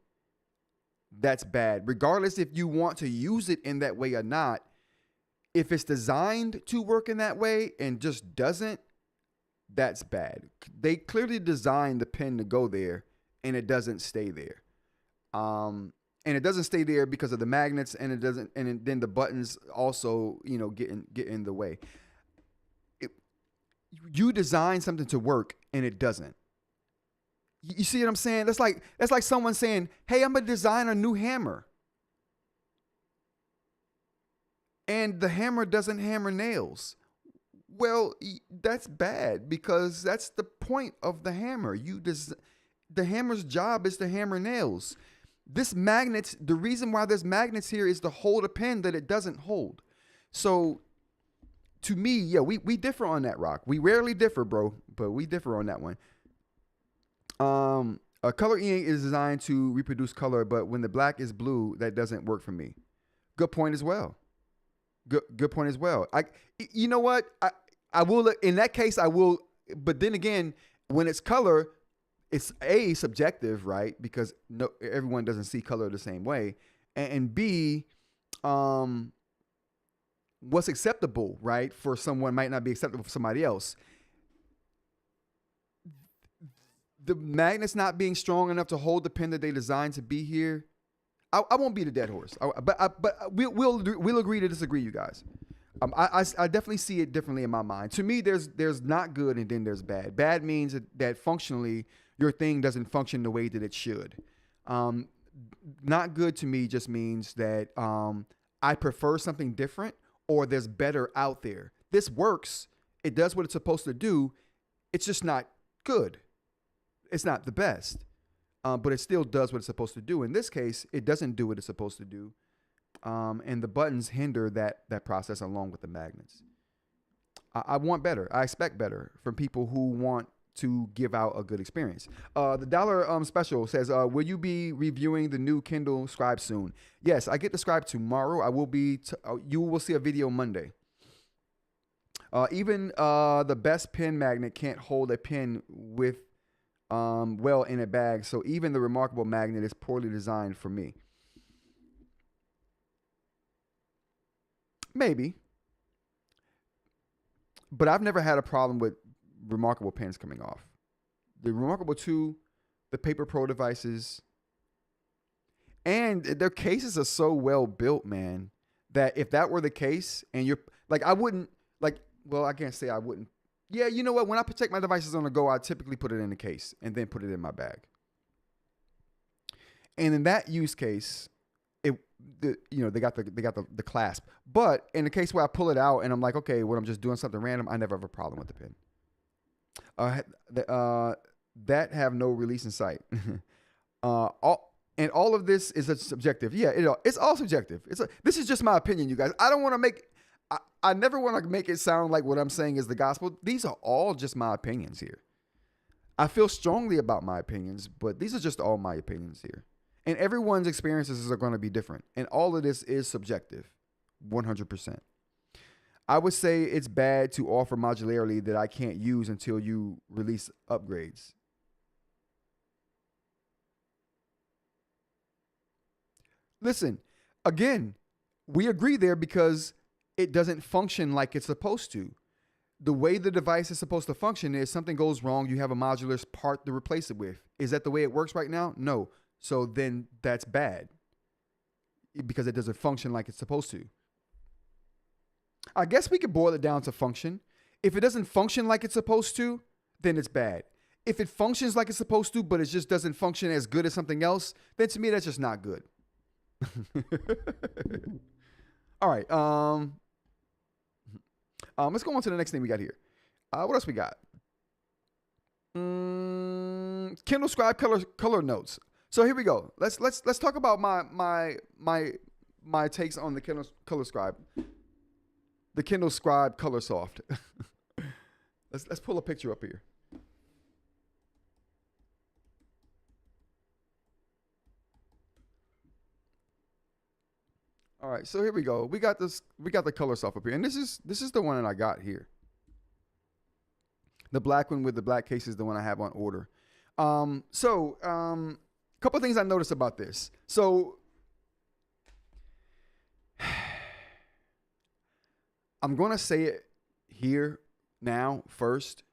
that's bad. Regardless if you want to use it in that way or not, if it's designed to work in that way and just doesn't, that's bad. They clearly designed the pen to go there and it doesn't stay there. And it doesn't stay there because of the magnets, and it doesn't, and then the buttons also, get in the way. You design something to work and it doesn't. You see what I'm saying? That's like someone saying, "Hey, I'm gonna design a new hammer," and the hammer doesn't hammer nails. Well, that's bad, because that's the point of the hammer. The hammer's job is to hammer nails. The reason why there's magnets here is to hold a pen that it doesn't hold. So to me, yeah, we differ on that, Rock. We rarely differ, bro, but we differ on that one. A color eInk is designed to reproduce color, but when the black is blue, that doesn't work for me. Good point as well. Good point as well. You know what? I will, in that case, I will, but then again, when it's color, it's A, subjective, right? Because everyone doesn't see color the same way. And B, what's acceptable, right, for someone might not be acceptable for somebody else. The magnets not being strong enough to hold the pen that they designed to be here, I won't beat a dead horse. But we'll agree to disagree, you guys. I definitely see it differently in my mind. To me, there's not good and then there's bad. Bad means that functionally your thing doesn't function the way that it should. Not good to me just means that I prefer something different, or there's better out there. This works. It does what it's supposed to do. It's just not good. It's not the best, but it still does what it's supposed to do. In this case, it doesn't do what it's supposed to do. And the buttons hinder that process along with the magnets. I want better. I expect better from people who want to give out a good experience. The dollar special says, will you be reviewing the new Kindle Scribe soon? Yes, I get the Scribe tomorrow. I will be. You will see a video Monday. Even the best pen magnet can't hold a pen with well in a bag. So even the remarkable magnet is poorly designed for me. Maybe. But I've never had a problem with remarkable pens coming off. The Remarkable 2, the Paper Pro devices, and their cases are so well built, man, that if that were the case, and you're like, I wouldn't, like, well, I can't say I wouldn't. Yeah, you know what? When I protect my devices on the go, I typically put it in the case and then put it in my bag. And in that use case, they got the clasp. But in the case where I pull it out and I'm like, okay, when I'm just doing something random, I never have a problem with the pen. That have no release in sight. All of this is subjective. Yeah, it's all subjective. This is just my opinion, you guys. I don't want to make. I never want to make it sound like what I'm saying is the gospel. These are all just my opinions here. I feel strongly about my opinions, but these are just all my opinions here. And everyone's experiences are going to be different. And all of this is subjective, 100%. I would say it's bad to offer modularity that I can't use until you release upgrades. Listen, again, we agree there because it doesn't function like it's supposed to. The way the device is supposed to function is something goes wrong, you have a modular part to replace it with. Is that the way it works right now? No. So then that's bad because it doesn't function like it's supposed to. I guess we could boil it down to function. If it doesn't function like it's supposed to, then it's bad. If it functions like it's supposed to, but it just doesn't function as good as something else, then to me, that's just not good. All right. Let's go on to the next thing we got here. What else we got? Kindle Scribe color notes. So here we go. Let's talk about my takes on the Kindle Color Scribe. The Kindle Scribe Colorsoft. Let's pull a picture up here. All right, so here we go. We got the Colorsoft up here, and this is the one that I got here. The black one with the black case is the one I have on order. Couple things I noticed about this. So I'm going to say it here now first.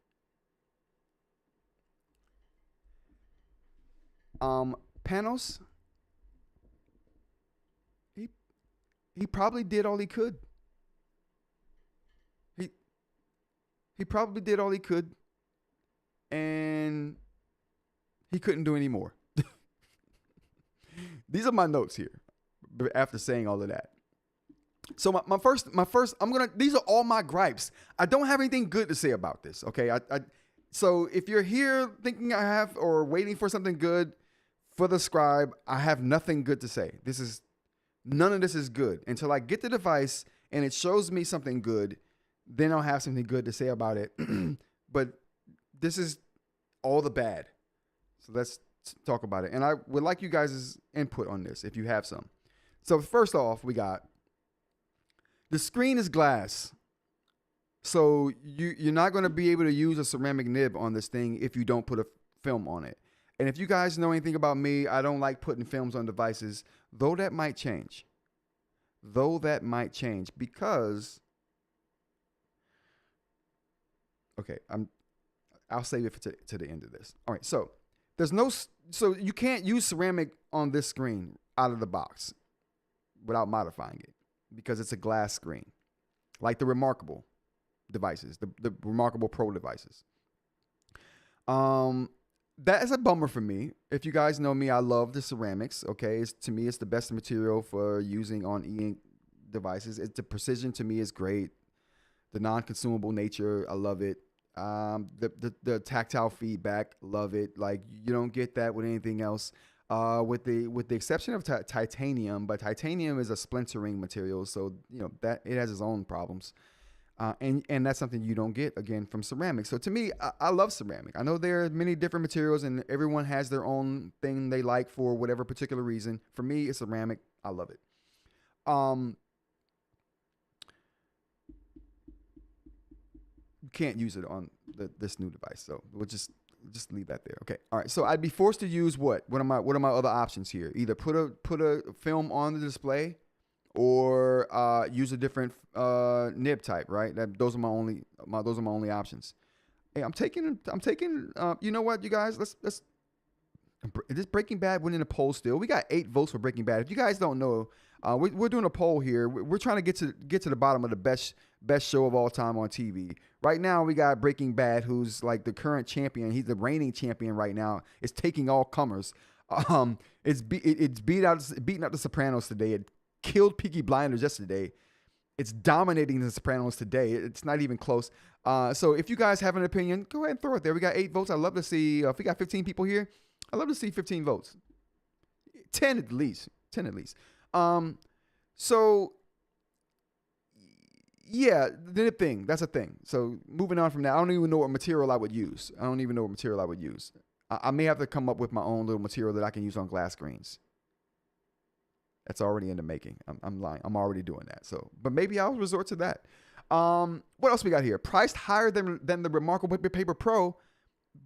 Panos, he probably did all he could. He probably did all he could, and he couldn't do any more. These are my notes here after saying all of that. So my first, these are all my gripes. I don't have anything good to say about this. Okay. So if you're here thinking I have, or waiting for something good for the Scribe, I have nothing good to say. None of this is good until I get the device and it shows me something good. Then I'll have something good to say about it. But this is all the bad. So let's talk about it. And I would like you guys' input on this if you have some. So first off, we got the screen is glass. So you're not going to be able to use a ceramic nib on this thing if you don't put a film on it. And if you guys know anything about me, I don't like putting films on devices, though that might change. Because okay, I'll save it to the end of this. All right, so so you can't use ceramic on this screen out of the box without modifying it because it's a glass screen, like the Remarkable devices, the Remarkable Pro devices. That is a bummer for me. If you guys know me, I love the ceramics. Okay, to me, it's the best material for using on eInk devices. The precision to me is great. The non-consumable nature, I love it. The tactile feedback, love it. Like you don't get that with anything else, with the exception of titanium. But titanium is a splintering material, so that it has its own problems. And that's something you don't get again from ceramic. So to me, I love ceramic. I know there are many different materials, and everyone has their own thing they like for whatever particular reason. For me, it's ceramic. I love it. You can't use it on this new device, so we'll just leave that there. Okay, all right. So I'd be forced to use what? What are my other options here? Either put a film on the display, or use a different nib type. Right. Those are my only options. Hey, I'm taking. You know what, you guys? Let's. This Breaking Bad went in a poll still. We got 8 votes for Breaking Bad. If you guys don't know, we're doing a poll here. We're trying to get to the bottom of the best show of all time on TV. Right now, we got Breaking Bad, who's like the current champion. He's the reigning champion right now. It's taking all comers. It's beating out the Sopranos today. It killed Peaky Blinders yesterday. It's dominating the Sopranos today. It's not even close. So if you guys have an opinion, go ahead and throw it there. We got 8 votes. I'd love to see, if we got 15 people here, I'd love to see 15 votes. 10 at least. So yeah, the thing, that's a thing. So moving on from that, I don't even know what material I would use. I may have to come up with my own little material that I can use on glass screens. That's already in the making. I'm lying. I'm already doing that. So, but maybe I'll resort to that. What else we got here? Priced higher than the Remarkable Paper Pro,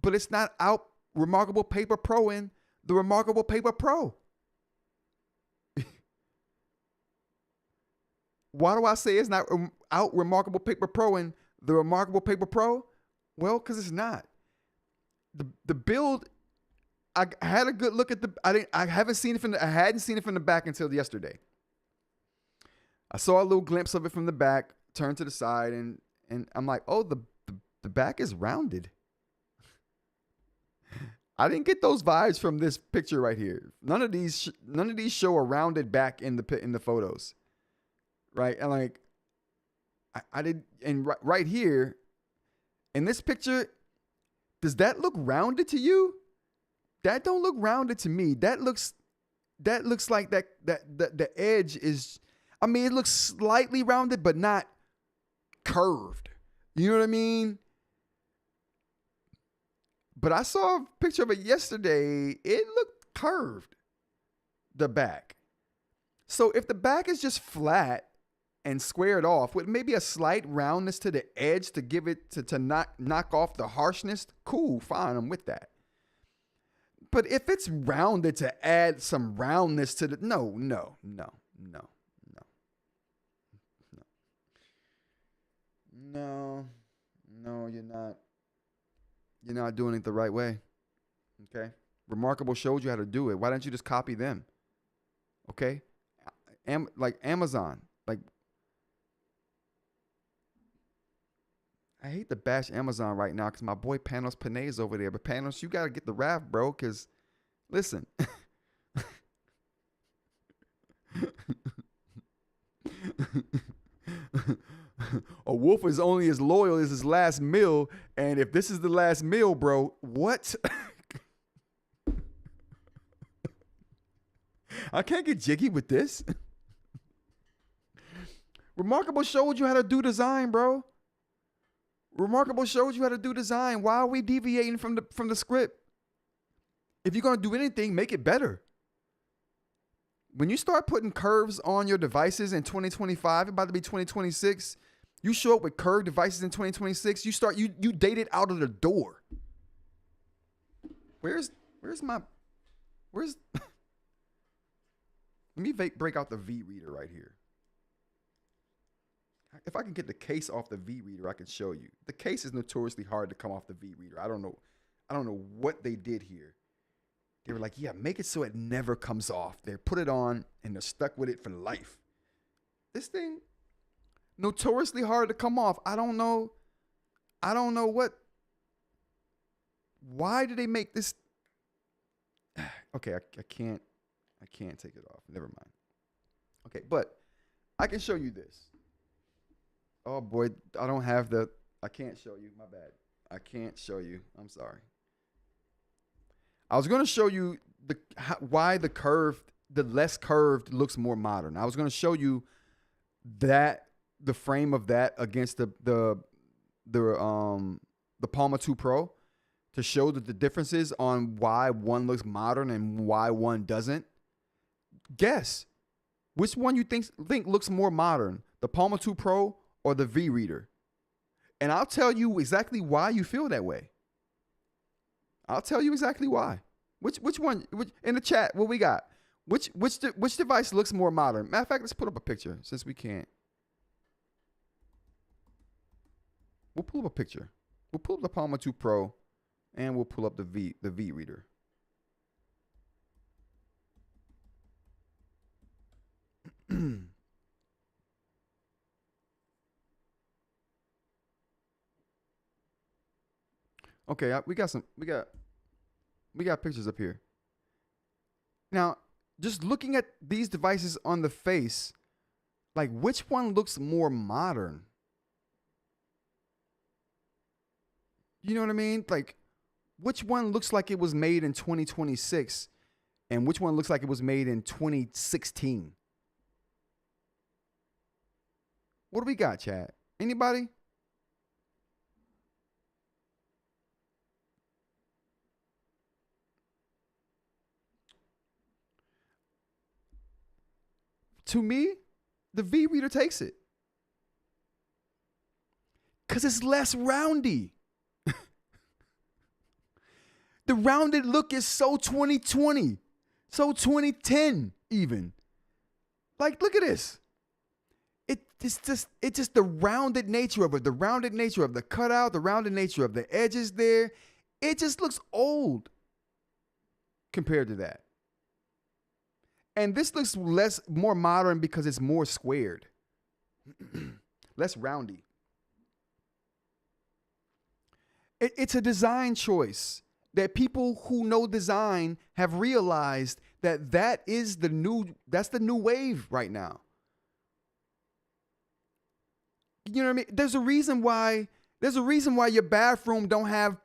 but it's not out Remarkable Paper Pro in the Remarkable Paper Pro. Why do I say it's not out Remarkable Paper Pro in the Remarkable Paper Pro? Well, because it's not. The build, I had a good look at I hadn't seen it from the back until yesterday. I saw a little glimpse of it from the back, turned to the side, and I'm like, oh, the back is rounded. I didn't get those vibes from this picture right here. None of these show a rounded back in the photos. Right. And like, I did. And right here in this picture, does that look rounded to you? That don't look rounded to me. That looks like the edge is, I mean, it looks slightly rounded, but not curved. You know what I mean? But I saw a picture of it yesterday. It looked curved, the back. So if the back is just flat, and squared off with maybe a slight roundness to the edge to give it to knock off the harshness, cool, fine, I'm with that. But if it's rounded to add some roundness to the no, you're not doing it the right way. Okay? Remarkable showed you how to do it. Why don't you just copy them? Okay? Like Amazon. Like, I hate to bash Amazon right now because my boy Panos Panay's over there. But Panos, you got to get the wrath, bro, because, listen. A wolf is only as loyal as his last meal. And if this is the last meal, bro, what? I can't get jiggy with this. Remarkable showed you how to do design, bro. Remarkable showed you how to do design. Why are we deviating from the script? If you're going to do anything, make it better. When you start putting curves on your devices in 2025, about to be 2026, you show up with curved devices in 2026, you date it out of the door. Where's let me break out the V-Reader right here. If I can get the case off the V-Reader, I can show you. The case is notoriously hard to come off the V-Reader. I don't know what they did here. They were like, yeah, make it so it never comes off. They put it on and they're stuck with it for life. This thing, notoriously hard to come off. I don't know what. Why did they make this? Okay, I can't take it off. Never mind. Okay, but I can show you this. Oh boy, I can't show you. My bad. I can't show you. I'm sorry. I was going to show you why the less curved looks more modern. I was going to show you that the frame of that against the Palma 2 Pro to show that the differences on why one looks modern and why one doesn't. Guess which one you think looks more modern, the Palma 2 Pro or the V-Reader? And I'll tell you exactly why you feel that way. I'll tell you exactly why. Which one? In the chat, what we got? Which device looks more modern? Matter of fact, let's put up a picture since we can't. We'll pull up a picture. We'll pull up the Palma 2 Pro, and we'll pull up the V-Reader. Okay, we got pictures up here. Now, just looking at these devices on the face, like which one looks more modern? You know what I mean? Like which one looks like it was made in 2026 and which one looks like it was made in 2016? What do we got, Chad? Anybody? To me, the V-Reader takes it. Because it's less roundy. The rounded look is so 2020, so 2010 even. Like, look at this. It's just the rounded nature of it, the rounded nature of the cutout, the rounded nature of the edges there. It just looks old compared to that. And this looks more modern because it's more squared, less roundy. It's a design choice that people who know design have realized that's the new wave right now. You know what I mean? There's a reason why your bathroom don't have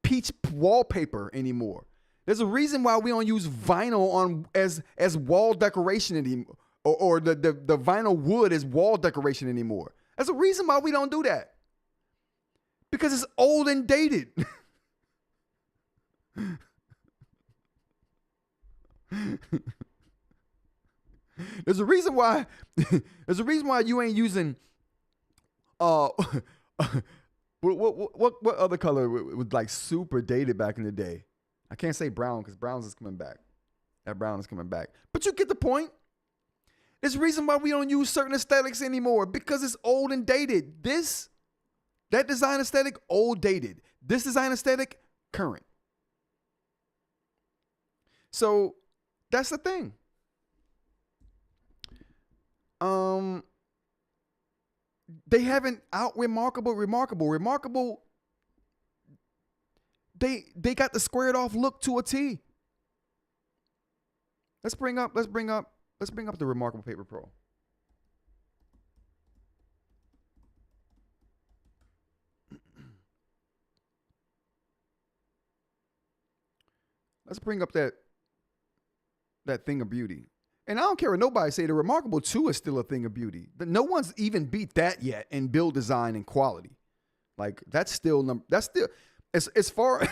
peach wallpaper anymore. There's a reason why we don't use vinyl as wall decoration anymore, or the vinyl wood as wall decoration anymore. There's a reason why we don't do that. Because it's old and dated. There's a reason why. There's a reason why you ain't using. What other color was like super dated back in the day? I can't say brown because brown is coming back. That brown is coming back. But you get the point. There's a reason why we don't use certain aesthetics anymore because it's old and dated. That design aesthetic, old, dated. This design aesthetic, current. So that's the thing. They haven't out remarkable. They got the squared off look to a T. Let's bring up the Remarkable Paper Pro. Let's bring up that thing of beauty. And I don't care what nobody say, the Remarkable 2 is still a thing of beauty. No one's even beat that yet in build design and quality. Like that's still as far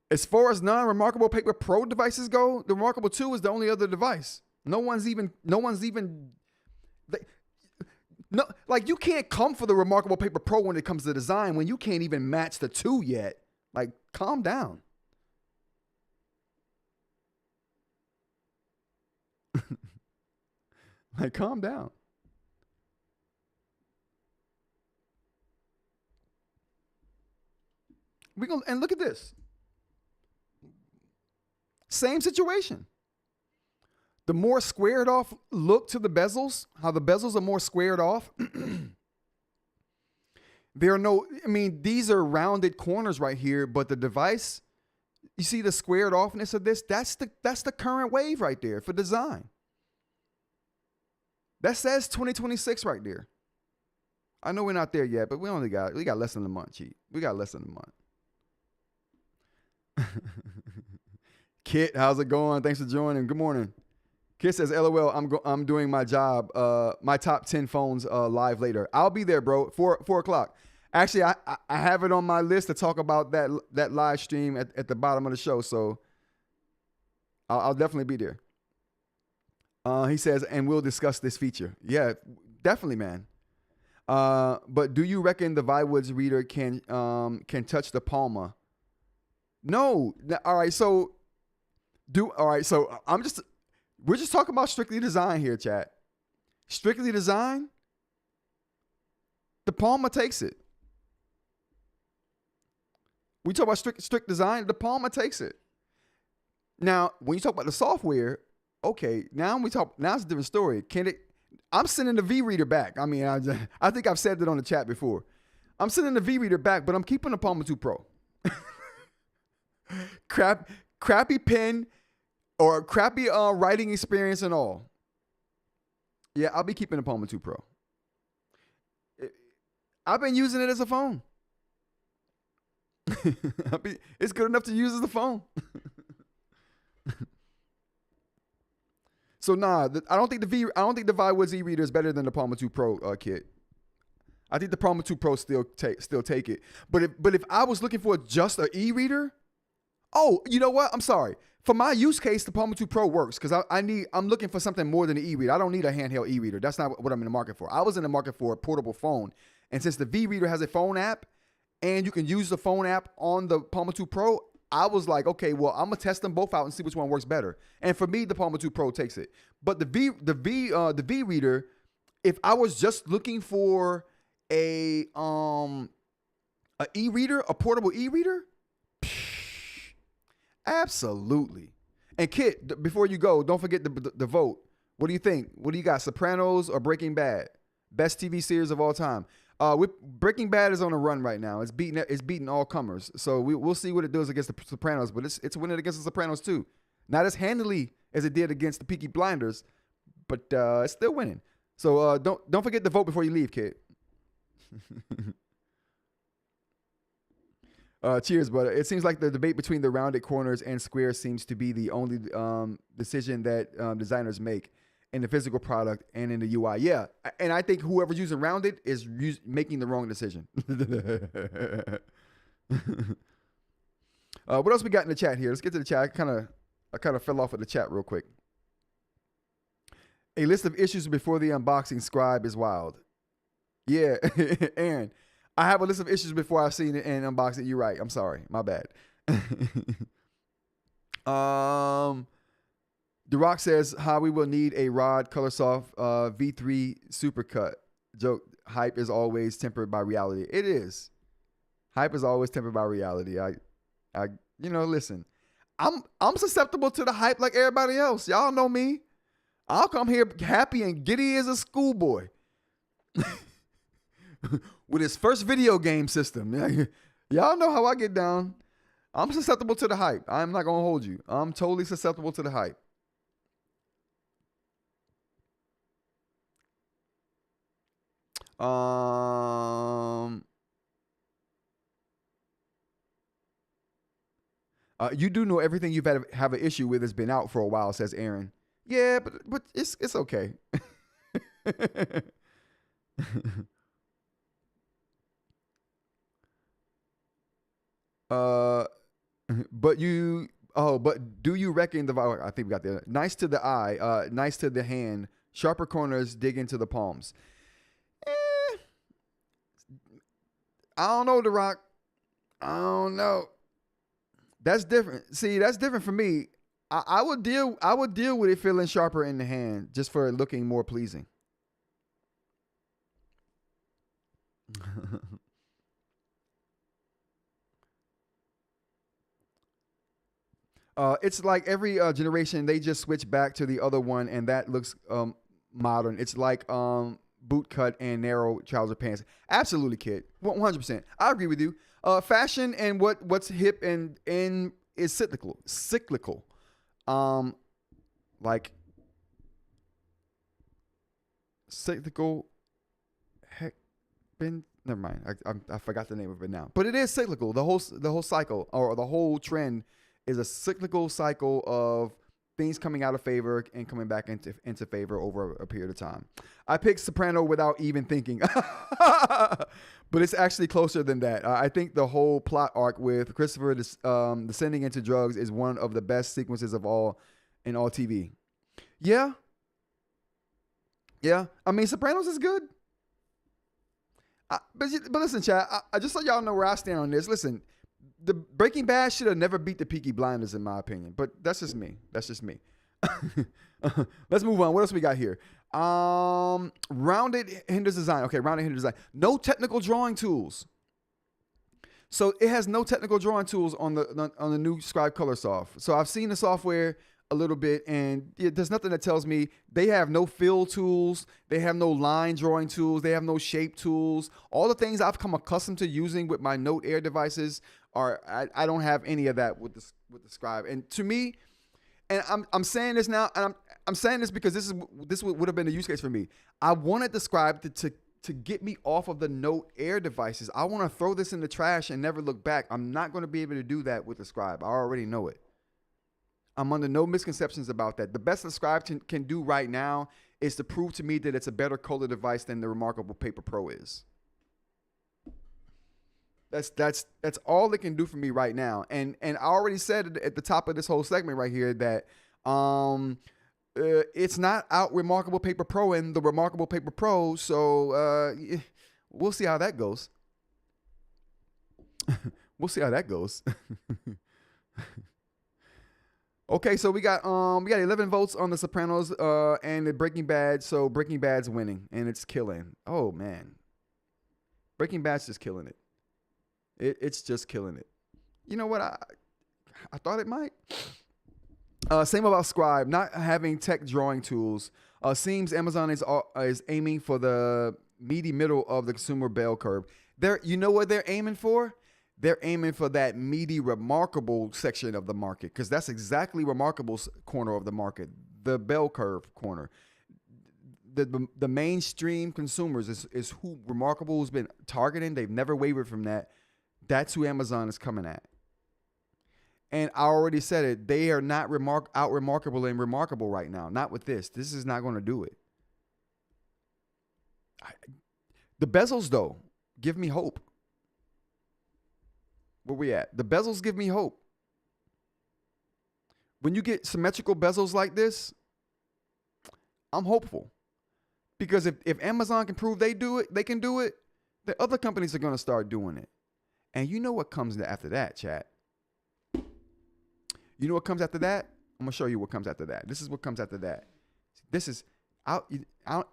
as far as non-Remarkable Paper Pro devices go, the Remarkable 2 is the only other device. No one's even like you can't come for the Remarkable Paper Pro when it comes to design when you can't even match the 2 yet. Like calm down. Like, calm down. And look at this. Same situation. The more squared off look to the bezels, how the bezels are more squared off. These are rounded corners right here, but the device, you see the squared offness of this? That's the current wave right there for design. That says 2026 right there. I know we're not there yet, but we got less than a month, Chief. We got less than a month. Kit, how's it going? Thanks for joining. Good morning. Kit says, LOL, I'm doing my job. My top 10 phones live later. I'll be there, bro. 4 o'clock. Actually, I have it on my list to talk about that live stream at the bottom of the show. So I'll definitely be there. He says, and we'll discuss this feature. Yeah, definitely, man. But do you reckon the Viwoods reader can touch the Palma? No. All right. So we're just talking about strictly design here, chat. Strictly design. The Palma takes it. We talk about strict design. The Palma takes it. Now, when you talk about the software. Okay, now it's a different story. I'm sending the V-Reader back. I mean, I think I've said that on the chat before. I'm sending the V-Reader back, but I'm keeping the Palma 2 Pro. Crappy pen or crappy writing experience and all. Yeah, I'll be keeping the Palma 2 Pro. I've been using it as a phone. It's good enough to use as a phone. So I don't think the Viwoods eReader is better than the Palma 2 Pro kit. I think the Palma 2 Pro still take it. But if I was looking for just an e-reader, you know what? I'm sorry. For my use case, the Palma 2 Pro works because I'm looking for something more than an e-reader. I don't need a handheld e-reader. That's not what I'm in the market for. I was in the market for a portable phone, and since the V-Reader has a phone app, and you can use the phone app on the Palma 2 Pro. I was like, okay, well, I'm gonna test them both out and see which one works better. And for me, the Palma 2 Pro takes it. But the V-Reader, if I was just looking for a e-reader, a portable e-reader, absolutely. And Kit, before you go, don't forget the vote. What do you think? What do you got? Sopranos or Breaking Bad? Best TV series of all time. Breaking Bad is on a run right now. It's beating all comers. So we'll see what it does against the Sopranos, but it's winning against the Sopranos too. Not as handily as it did against the Peaky Blinders, but it's still winning. So don't forget to vote before you leave, kid. Cheers, brother. It seems like the debate between the rounded corners and squares seems to be the only decision that designers make in the physical product and in the UI. Yeah, and I think whoever's using rounded is making the wrong decision. What else we got in the chat here? Let's get to the chat. I kind of fell off of the chat real quick. A list of issues before the unboxing Scribe is wild. Yeah, Aaron, I have a list of issues before I've seen it and unboxed it. You're right. I'm sorry. My bad. The Rock says how we will need a Rod Colorsoft V3 Supercut. Joke. Hype is always tempered by reality. It is. Hype is always tempered by reality. Listen. I'm susceptible to the hype like everybody else. Y'all know me. I'll come here happy and giddy as a schoolboy. With his first video game system. Y'all know how I get down. I'm susceptible to the hype. I'm not going to hold you. I'm totally susceptible to the hype. You do know everything you've had have an issue with has been out for a while, says Aaron. Yeah, but it's okay. But do you reckon I think we got the nice to the eye, nice to the hand, sharper corners dig into the palms. I don't know, The Rock. I don't know. That's different. See, that's different for me. I would deal with it feeling sharper in the hand just for it looking more pleasing. It's like every generation they just switch back to the other one, and that looks modern. It's like boot cut and narrow trouser pants. Absolutely, kid. 100%. I agree with you. Fashion and what's hip and in is cyclical. Like cyclical. Heck, never mind. I forgot the name of it now. But it is cyclical. The whole cycle or the whole trend is a cyclical cycle of things coming out of favor and coming back into favor over a period of time. I picked Soprano without even thinking, but it's actually closer than that. I think the whole plot arc with Christopher descending into drugs is one of the best sequences of all TV. Yeah. I mean, Sopranos is good. But listen, chat. I just so y'all know where I stand on this. Listen. The Breaking Bad should have never beat the Peaky Blinders, in my opinion. But that's just me. Let's move on. What else we got here? Rounded hinders design. Okay, rounded hinders design. No technical drawing tools. So it has no technical drawing tools on the new Scribe Colorsoft. So I've seen the software a little bit, and there's nothing that tells me they have no fill tools. They have no line drawing tools. They have no shape tools. All the things I've come accustomed to using with my Note Air devices I don't have any of that with the Scribe. And to me, and I'm saying this now, and I'm saying this because this would have been a use case for me. I wanted the Scribe to get me off of the Note Air devices. I want to throw this in the trash and never look back. I'm not going to be able to do that with the Scribe. I already know it. I'm under no misconceptions about that. The best the Scribe can do right now is to prove to me that it's a better color device than the Remarkable Paper Pro is. That's all it can do for me right now. And I already said at the top of this whole segment right here that it's not out Remarkable Paper Pro and the Remarkable Paper Pro. So we'll see how that goes. We'll see how that goes. Okay, so we got 11 votes on The Sopranos and the Breaking Bad. So Breaking Bad's winning and it's killing. Oh man, Breaking Bad's just killing it. It's just killing it. You know what? I thought it might. Same about Scribe, not having tech drawing tools. Seems Amazon is aiming for the meaty middle of the consumer bell curve. You know what they're aiming for? They're aiming for that meaty, Remarkable section of the market, because that's exactly Remarkable's corner of the market, the bell curve corner. The mainstream consumers is who Remarkable has been targeting. They've never wavered from that. That's who Amazon is coming at. And I already said it. They are not out Remarkable and Remarkable right now. Not with this. This is not going to do it. The bezels, though, give me hope. Where we at? The bezels give me hope. When you get symmetrical bezels like this, I'm hopeful. Because if Amazon can prove they can do it, the other companies are going to start doing it. And you know what comes after that, chat? You know what comes after that? I'm going to show you what comes after that. This is what comes after that. This is, man,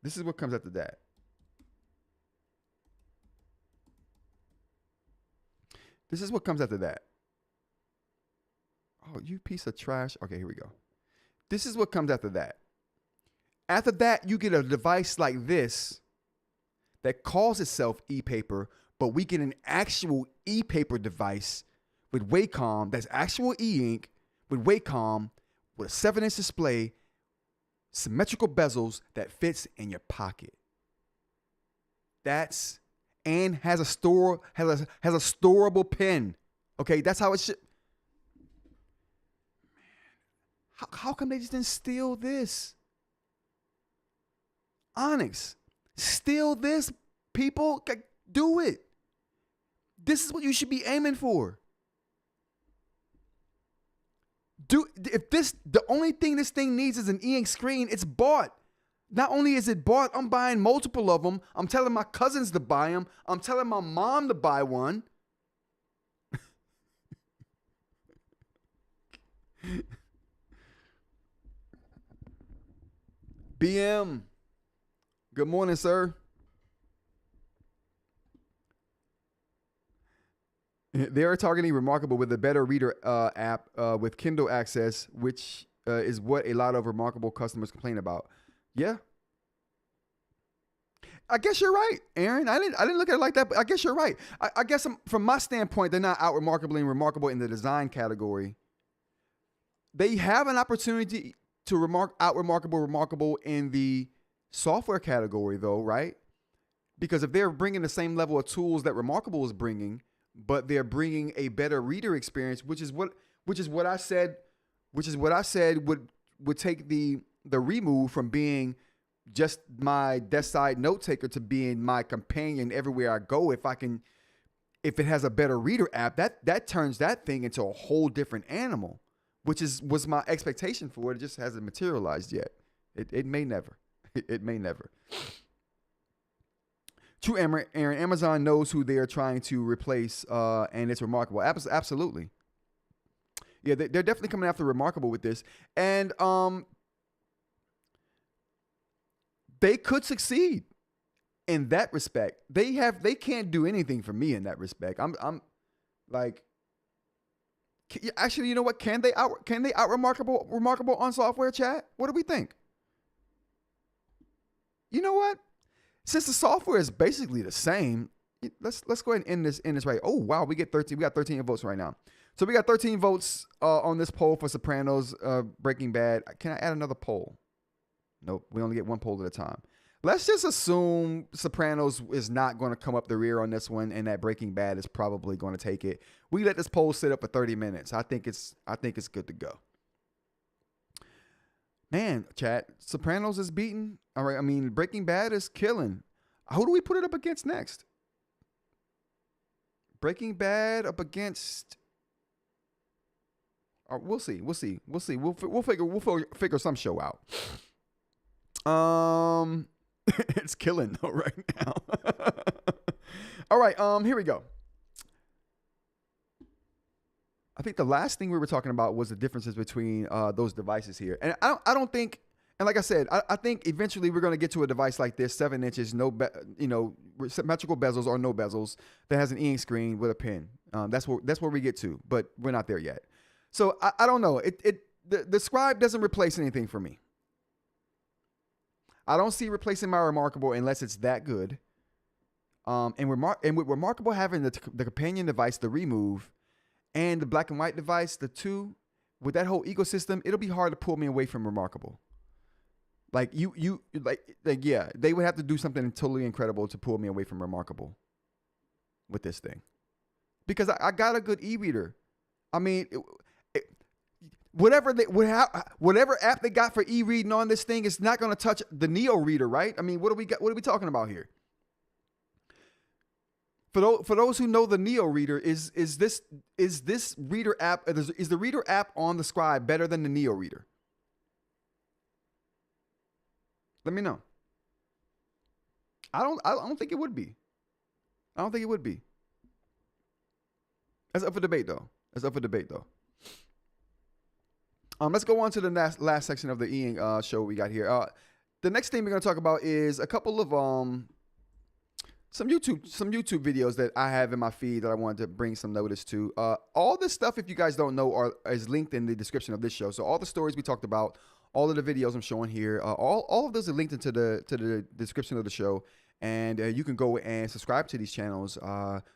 this is what comes after that. This is what comes after that. Oh, you piece of trash. Okay, here we go. This is what comes after that. After that, you get a device like this that calls itself ePaper, but we get an actual ePaper device with Wacom that's actual eInk with Wacom with a 7-inch display, symmetrical bezels that fits in your pocket. And has a storable pen. Okay, that's how it should. How come they just didn't steal this? Onyx, steal this, people. Do it. This is what you should be aiming for. The only thing this thing needs is an eInk screen, it's bought. Not only is it bought, I'm buying multiple of them. I'm telling my cousins to buy them. I'm telling my mom to buy one. BM, good morning, sir. They are targeting Remarkable with a better reader app with Kindle access, which is what a lot of Remarkable customers complain about. Yeah, I guess you're right, Aaron. I didn't look at it like that, but I guess you're right. I guess from my standpoint, they're not out Remarkable and Remarkable in the design category. They have an opportunity to out Remarkable in the software category, though, right? Because if they're bringing the same level of tools that Remarkable is bringing, but they're bringing a better reader experience, which is what I said would take the remove from being just my desk side note taker to being my companion everywhere I go. If it has a better reader app, that turns that thing into a whole different animal, which was my expectation for it. It just hasn't materialized yet. It may never. It may never. True, Aaron. Amazon knows who they are trying to replace, and it's Remarkable. Absolutely. Yeah, they're definitely coming after Remarkable with this, and they could succeed in that respect. They can't do anything for me in that respect. I'm like, actually, you know what? Can they out Remarkable on software, chat? What do we think? You know what? Since the software is basically the same, let's go ahead and end this right. Oh wow, we got 13 votes right now. So we got 13 votes on this poll for Sopranos, Breaking Bad. Can I add another poll? Nope, we only get one poll at a time. Let's just assume Sopranos is not going to come up the rear on this one, and that Breaking Bad is probably going to take it. We let this poll sit up for 30 minutes. I think it's good to go. Man, chat, Sopranos is beaten. All right, I mean, Breaking Bad is killing. Who do we put it up against next? Breaking Bad up against. We'll see. We'll figure some show out. It's killing though right now. All right, here we go. I think the last thing we were talking about was the differences between those devices here. And I don't think, and like I said, I think eventually we're going to get to a device like this, 7 inches, symmetrical bezels or no bezels, that has an eInk screen with a pen. That's where we get to, but we're not there yet. So I don't know. The Scribe doesn't replace anything for me. I don't see replacing my Remarkable unless it's that good. And with Remarkable having the companion device, the remove, and the black and white device, the two, with that whole ecosystem, it'll be hard to pull me away from Remarkable. Like yeah, they would have to do something totally incredible to pull me away from Remarkable with this thing, because I got a good eReader. I mean, whatever app they got for e-reading on this thing is not going to touch the Neo reader, right? I mean, what are we talking about here? For those who know the Neo reader, is this reader app, is the reader app on the Scribe better than the Neo reader? Let me know. I don't think it would be. I don't think it would be. That's up for debate, though. Let's go on to the last section of the eInk show we got here. The next thing we're going to talk about is a couple of some YouTube videos that I have in my feed that I wanted to bring some notice to. All this stuff, if you guys don't know, is linked in the description of this show. So all the stories we talked about, all of the videos I'm showing here, all of those are linked into the description of the show. And you can go and subscribe to these channels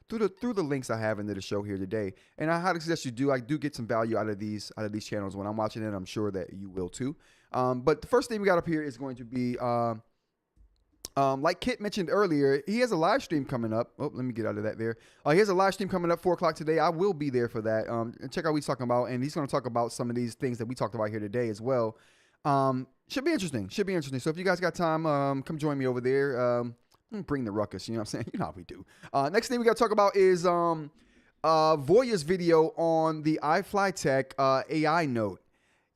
through the links I have into the show here today. And I highly suggest you do. I do get some value out of these channels when I'm watching it. I'm sure that you will too. But the first thing we got up here is going to be, like Kit mentioned earlier, he has a live stream coming up. Oh, let me get out of that there. He has a live stream coming up 4 o'clock today. I will be there for that. And check out what he's talking about. And he's going to talk about some of these things that we talked about here today as well. Should be interesting. So if you guys got time, come join me over there. Bring the ruckus, you know what I'm saying? You know how we do. Next thing we got to talk about is Voya's video on the iFlyTech AI note.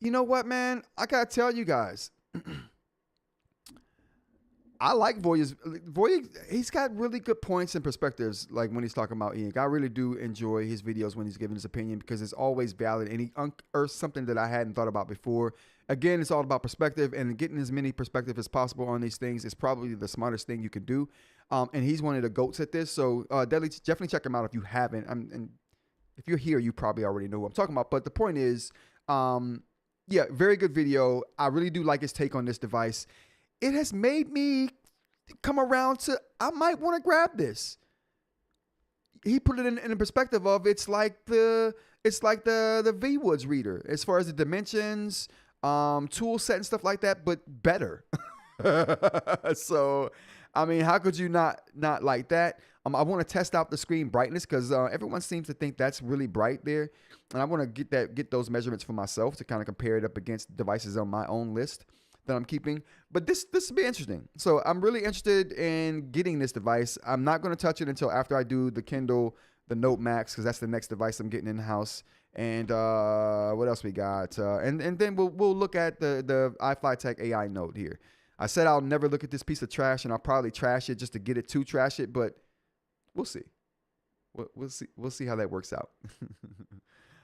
You know what, man? I got to tell you guys. I like Voya, he's got really good points and perspectives, like when he's talking about eInk. I really do enjoy his videos when he's giving his opinion because it's always valid and he unearths something that I hadn't thought about before. Again, it's all about perspective, and getting as many perspective as possible on these things is probably the smartest thing you can do. And he's one of the GOATs at this, so definitely check him out if you haven't. And if you're here, you probably already know what I'm talking about. But the point is, yeah, very good video. I really do like his take on this device. It has made me come around to, I might want to grab this. He put it in the perspective of it's like the Viwoods reader as far as the dimensions, tool set and stuff like that, but better. So, I mean, how could you not like that? I want to test out the screen brightness because everyone seems to think that's really bright there, and I want to get those measurements for myself to kind of compare it up against devices on my own list that I'm keeping. But this will be interesting. So I'm really interested in getting this device. I'm not going to touch it until after I do the Kindle, the Note Max, because that's the next device I'm getting in the house. And what else we got? And then we'll look at the iFlyTech AI Note here. I said I'll never look at this piece of trash, and I'll probably trash it just to get it to trash it, but we'll see. We'll see how that works out.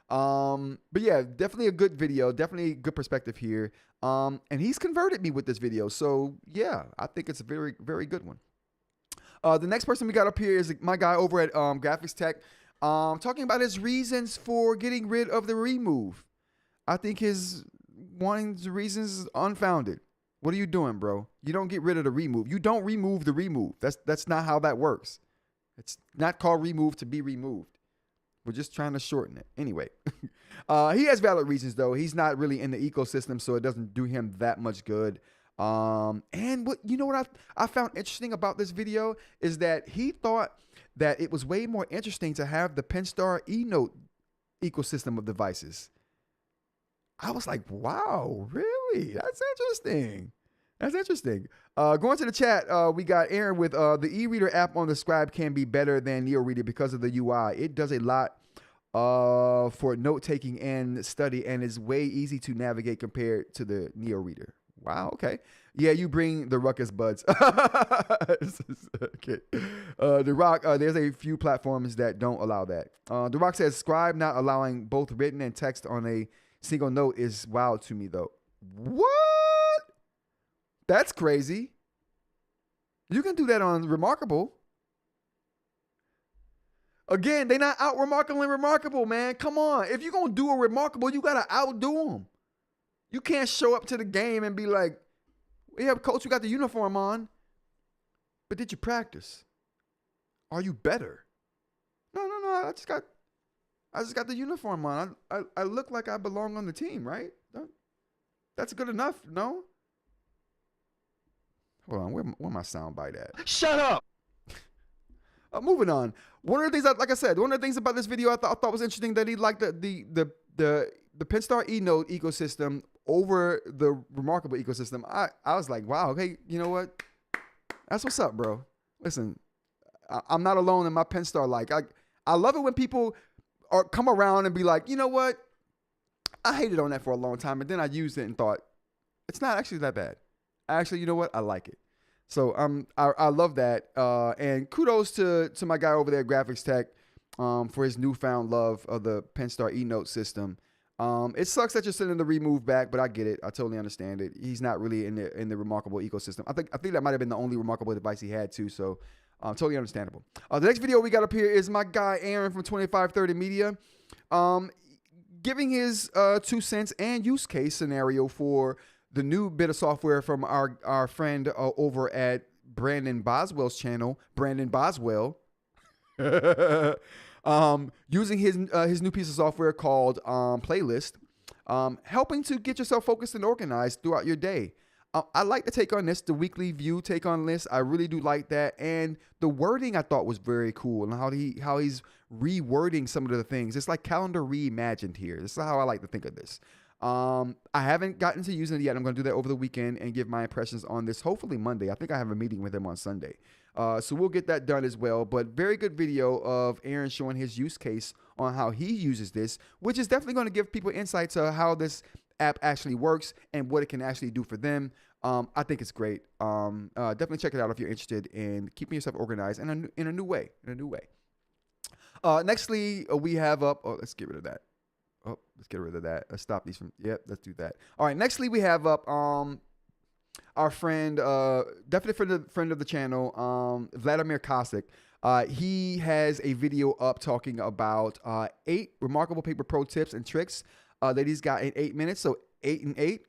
But yeah, definitely a good video, definitely good perspective here. And he's converted me with this video. So yeah, I think it's a very, very good one. The next person we got up here is my guy over at Graphics Tech, talking about his reasons for getting rid of the remove. I think his reasons is unfounded. What are you doing, bro? You don't get rid of the remove. You don't remove the remove. That's not how that works. It's not called remove to be removed. We're just trying to shorten it. Anyway, he has valid reasons, though. He's not really in the ecosystem, so it doesn't do him that much good. And what I found interesting about this video is that he thought that it was way more interesting to have the Penstar eNote ecosystem of devices. I was like, wow, really? That's interesting. Going to the chat, we got Aaron with the eReader app on the Scribe can be better than eReader because of the UI. It does a lot for note taking and study, and is way easy to navigate compared to the eReader. Wow. Okay. Yeah, you bring the ruckus buds. Okay. The Rock. There's a few platforms that don't allow that. The Rock says Scribe not allowing both written and text on a single note is wild to me, though. What? That's crazy. You can do that on Remarkable. Again, they not out remarkably remarkable, man. Come on. If you're going to do a Remarkable, you got to outdo them. You can't show up to the game and be like, yeah, coach, you got the uniform on. But did you practice? Are you better? No. I just got the uniform on. I look like I belong on the team, right? That's good enough, no? Hold on, where my soundbite at? Shut up! Moving on. One of the things, like I said, one of the things about this video I thought was interesting that he liked the Penstar eNote ecosystem over the Remarkable ecosystem. I was like, wow, okay, you know what? That's what's up, bro. Listen, I'm not alone in my Penstar like. I love it when people come around and be like, you know what? I hated on that for a long time, and then I used it and thought, it's not actually that bad. Actually, you know what? I like it. So I love that. And kudos to my guy over there at Graphics Tech for his newfound love of the Penstar eNote system. It sucks that you're sending the remove back, but I get it. I totally understand it. He's not really in the Remarkable ecosystem. I think that might have been the only Remarkable device he had too. So totally understandable. The next video we got up here is my guy Aaron from 2530 Media, giving his 2 cents and use case scenario for the new bit of software from our friend over at Brandon Boswell's channel, Brandon Boswell, using his new piece of software called Playlist, helping to get yourself focused and organized throughout your day. I like the take on this, the weekly view take on list. I really do like that, and the wording I thought was very cool, and how he's rewording some of the things. It's like calendar reimagined here. This is how I like to think of this. I haven't gotten to using it yet. I'm going to do that over the weekend and give my impressions on this, hopefully Monday. I think I have a meeting with him on Sunday. So we'll get that done as well. But very good video of Aaron showing his use case on how he uses this, which is definitely going to give people insight to how this app actually works and what it can actually do for them. I think it's great. Definitely check it out if you're interested in keeping yourself organized in a new way. Nextly, we have up. Oh, let's get rid of that. Oh, let's get rid of that. Let's stop these from. Yep, let's do that. All right. Nextly, we have up our friend, definitely friend of the channel, Vladimir Kosick. He has a video up talking about 8 remarkable paper pro tips and tricks that he's got in 8 minutes. So 8 and 8.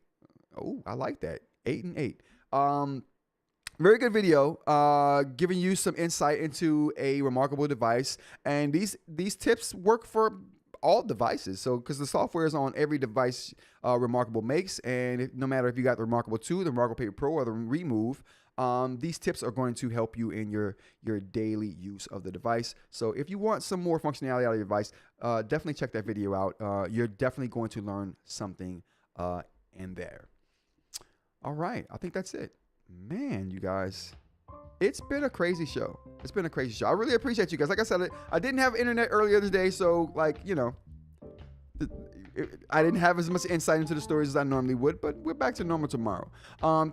Oh, I like that. 8 and 8. Very good video, giving you some insight into a remarkable device. And these tips work for all devices. So, because the software is on every device Remarkable makes, and no matter if you got the Remarkable 2, the Remarkable Paper Pro, or the Remove, these tips are going to help you in your daily use of the device. So if you want some more functionality out of your device, definitely check that video out. You're definitely going to learn something in there. All right, I think that's it. Man, you guys, it's been a crazy show. It's been a crazy show. I really appreciate you guys. Like I said, I didn't have internet earlier today, so like, you know, I didn't have as much insight into the stories as I normally would, but we're back to normal tomorrow.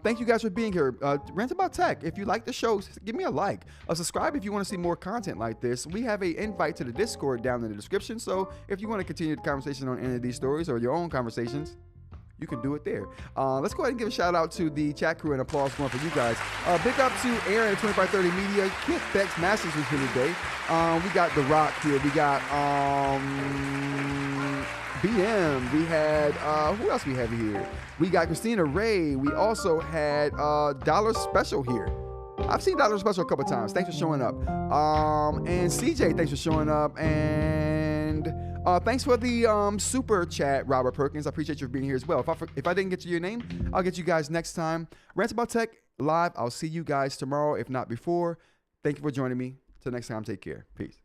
Thank you guys for being here. Rant About Tech. If you like the show, give me a like. Subscribe if you want to see more content like this. We have an invite to the Discord down in the description, so if you want to continue the conversation on any of these stories or your own conversations, you can do it there. Let's go ahead and give a shout out to the chat crew and applause going for you guys. Big up to Aaron at 2530 Media, Kit Bex Masters who's here today. We got The Rock here. We got BM. We had who else we have here? We got Christina Ray. We also had Dollar Special here. I've seen Dollar Special a couple times. Thanks for showing up. And CJ, thanks for showing up. And thanks for the super chat, Robert Perkins. I appreciate you for being here as well. If I didn't get to your name, I'll get you guys next time. Rant About Tech live. I'll see you guys tomorrow, if not before. Thank you for joining me. Till next time, take care. Peace.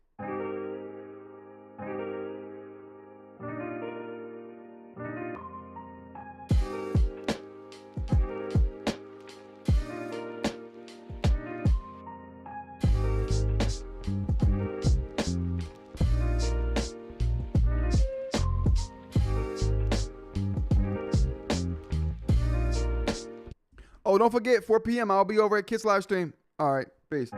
Oh, don't forget, 4 p.m. I'll be over at Kids Live Stream. All right, peace.